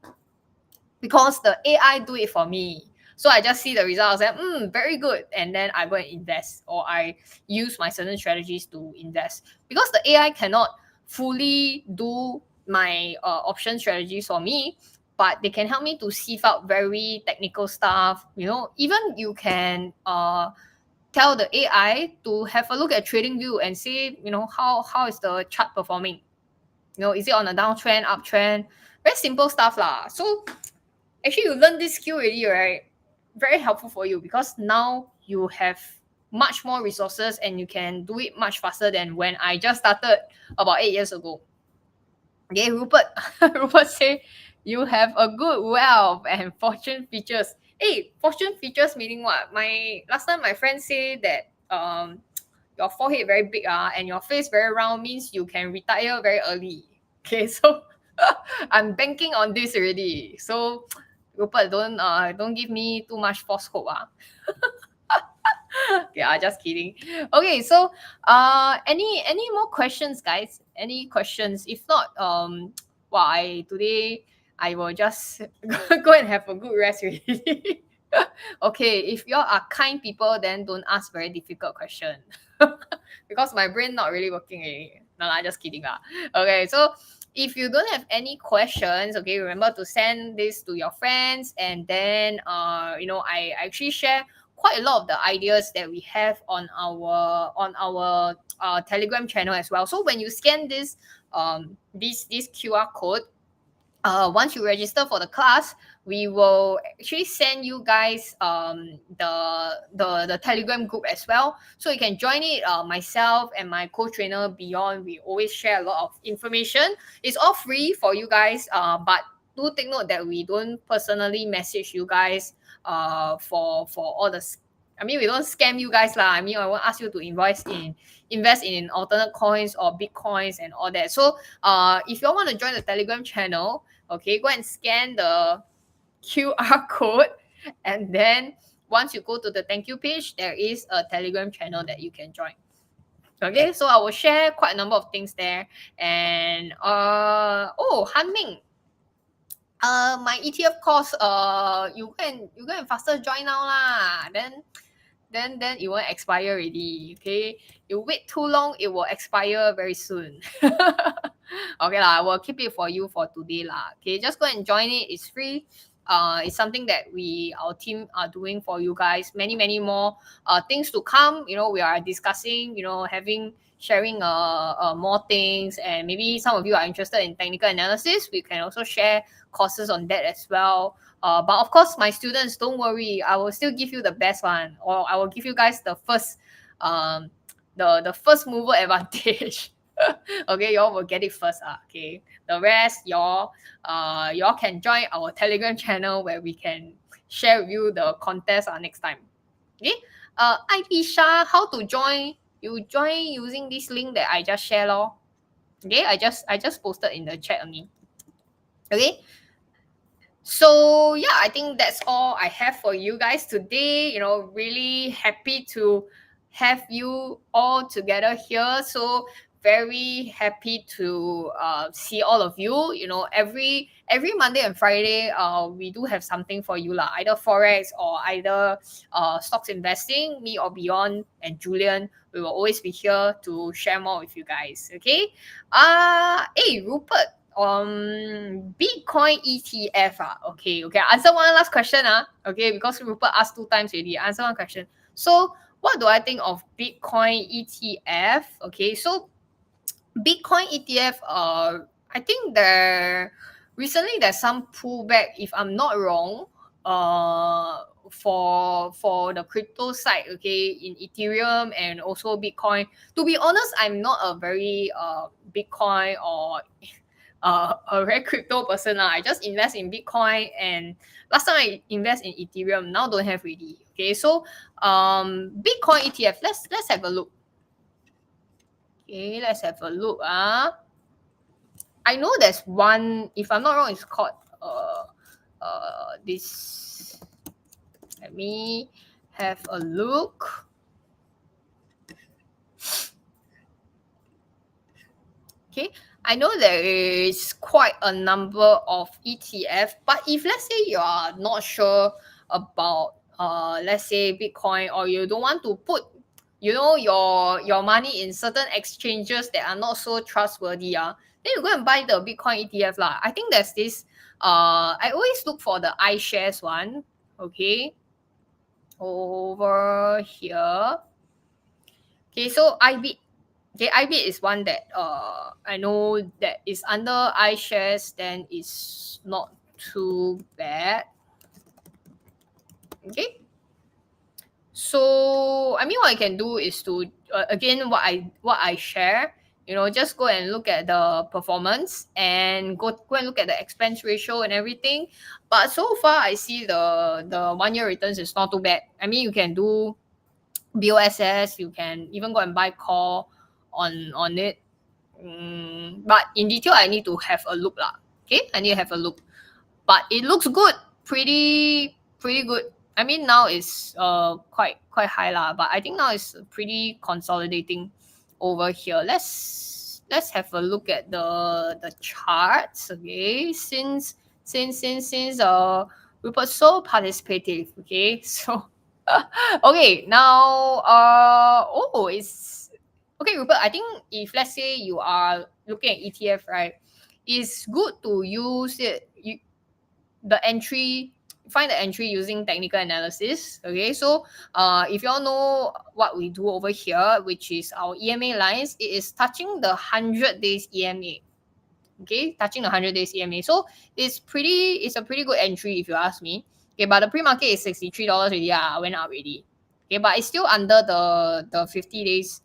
because the AI do it for me. So I just see the results and very good, and then I go and invest, or I use my certain strategies to invest, because the AI cannot fully do my option strategies for me, but they can help me to sieve out very technical stuff. You know, even you can tell the AI to have a look at TradingView and see, you know, how is the chart performing. You know, is it on a downtrend, uptrend? Very simple stuff lah. So actually, you learn this skill already, right? Very helpful for you, because now you have much more resources and you can do it much faster than when I just started about 8 years ago. Okay, Rupert. Rupert say you have a good wealth and fortune features. Hey, fortune features meaning what? My last time my friend say that your forehead very big and your face very round means you can retire very early. Okay, so I'm banking on this already. So Rupert, don't give me too much false hope. Yeah, just kidding. Okay, so any more questions, guys? Any questions? If not, today I will just go and have a good rest already. Okay, if y'all are kind people, then don't ask very difficult question. Because my brain not really working already. No, I'm just kidding. Okay, so if you don't have any questions, okay, remember to send this to your friends, and then you know, I actually share quite a lot of the ideas that we have on our Telegram channel as well. So when you scan this this QR code, once you register for the class, we will actually send you guys the Telegram group as well, so you can join it. Myself and my co-trainer Beyond, we always share a lot of information. It's all free for you guys, but do take note that we don't personally message you guys for all the we don't scam you guys lah. I mean, I won't ask you to invest in alternate coins or bitcoins and all that. So if you want to join the Telegram channel, okay, go and scan the QR code, and then once you go to the thank you page, there is a Telegram channel that you can join. Okay, so I will share quite a number of things there. And Han Ming, my ETF course, you go and faster join now lah. Then then it won't expire already. Okay, you wait too long, it will expire very soon. Okay lah, I will keep it for you for today lah. Okay, just go and join it. It's free. It's something that our team are doing for you guys. Many more things to come. You know, we are discussing. You know, sharing more things, and maybe some of you are interested in technical analysis. We can also share courses on that as well. But of course, my students, don't worry. I will still give you the best one, or I will give you guys the first, the first mover advantage. Okay, y'all will get it first. Okay, the rest y'all can join our Telegram channel where we can share with you the contest next time. Okay, Aisha, how to join? You join using this link that I just shared lor. Okay, I just posted in the chat only. Okay. So yeah, I think that's all I have for you guys today. You know, really happy to have you all together here. So very happy to see all of you. You know, every Monday and Friday, we do have something for you lah. Either forex or either stocks investing. Me or Beyond and Julian, we will always be here to share more with you guys. Okay. Hey Rupert. Bitcoin ETF. Okay. Answer one last question. Okay, because Rupert asked 2 times already. Answer one question. So, what do I think of Bitcoin ETF? Okay, so Bitcoin ETF. I think recently there's some pullback, if I'm not wrong. For the crypto side, okay, in Ethereum and also Bitcoin. To be honest, I'm not a very Bitcoin or a very crypto person. I just invest in Bitcoin, and last time I invest in Ethereum, now don't have really. Okay, so Bitcoin ETF, let's have a look. Okay, let's have a look. I know there's one, if I'm not wrong, it's called this. Let me have a look. Okay, I know there is quite a number of ETF, but if let's say you are not sure about let's say Bitcoin, or you don't want to put, you know, your money in certain exchanges that are not so trustworthy, then you go and buy the Bitcoin ETF lah. I think there's this I always look for the iShares one. Okay, over here. Okay, so IB. Okay, IB is one that I know that is under iShares, then it's not too bad. Okay. So I mean, what I can do is to again, what I share. You know, just go and look at the performance and go and look at the expense ratio and everything. But so far, I see the 1-year returns is not too bad. I mean, you can do BOSS, you can even go and buy call on it. But in detail, I need to have a look lah. Okay, I need to have a look. But it looks good, pretty good. I mean, now it's quite high lah, but I think now it's pretty consolidating over here. Let's have a look at the charts. Okay, since Rupert so participative. Okay, so okay, now it's okay, Rupert. I think if let's say you are looking at ETF, right, it's good to use it. Find the entry using technical analysis. Okay, so if you all know what we do over here, which is our EMA lines, it is touching the 100 days EMA. Okay, touching the 100 days EMA. So it's a pretty good entry if you ask me. Okay, but the pre-market is $63 already. Went up already. Okay, but it's still under the 50 days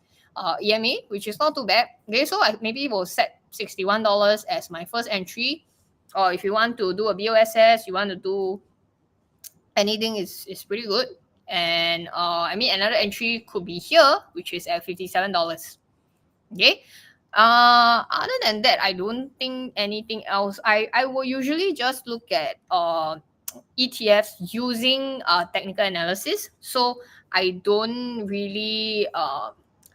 EMA, which is not too bad. Okay, so I maybe will set $61 as my first entry. Or if you want to do a BOSS, you want to do anything, is pretty good. And I mean, another entry could be here, which is at $57. Okay. Other than that, I don't think anything else. I will usually just look at ETFs using technical analysis. So I don't really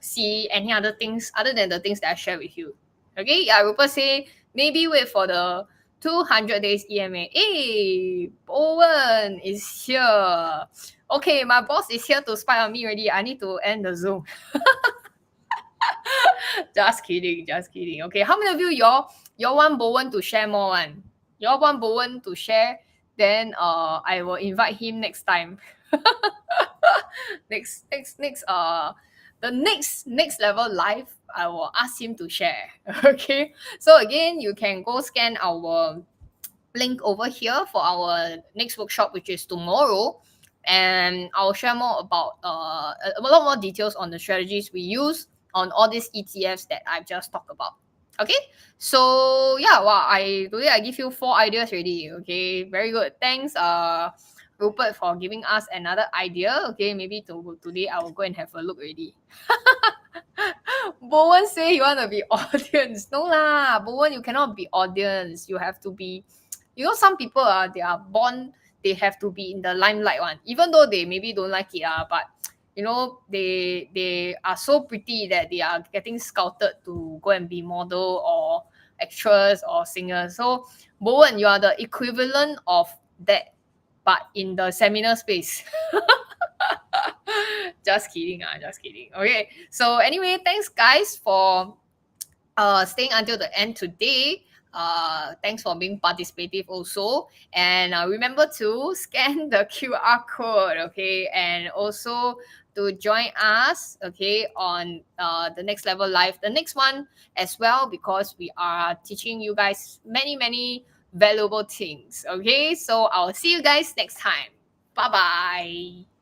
see any other things other than the things that I share with you. Okay, yeah, Rupert say maybe wait for the 200 days EMA. Hey, Bowen is here. Okay, my boss is here to spy on me already. I need to end the Zoom. Just kidding, just kidding. Okay, how many of you y'all want Bowen to share more one? Y'all want Bowen to share? Then I will invite him next time. The next level live, I will ask him to share. Okay. So again, you can go scan our link over here for our next workshop, which is tomorrow. And I'll share more about a lot more details on the strategies we use on all these ETFs that I've just talked about. Okay, so yeah, wow, today I give you 4 ideas already. Okay, very good. Thanks, Rupert, for giving us another idea. Okay, maybe today I will go and have a look already. Bowen say you want to be audience. No lah, Bowen, you cannot be audience. You have to be, some people they are born, they have to be in the limelight one. Even though they maybe don't like it, but they are so pretty that they are getting scouted to go and be model or actress or singer. So Bowen, you are the equivalent of that, but in the seminar space. Just kidding, just kidding. Okay, so anyway, thanks guys for staying until the end today. Thanks for being participative also, and remember to scan the QR code, okay, and also to join us, okay, on the next level live, the next one as well, because we are teaching you guys many valuable things. Okay, so I'll see you guys next time. Bye bye.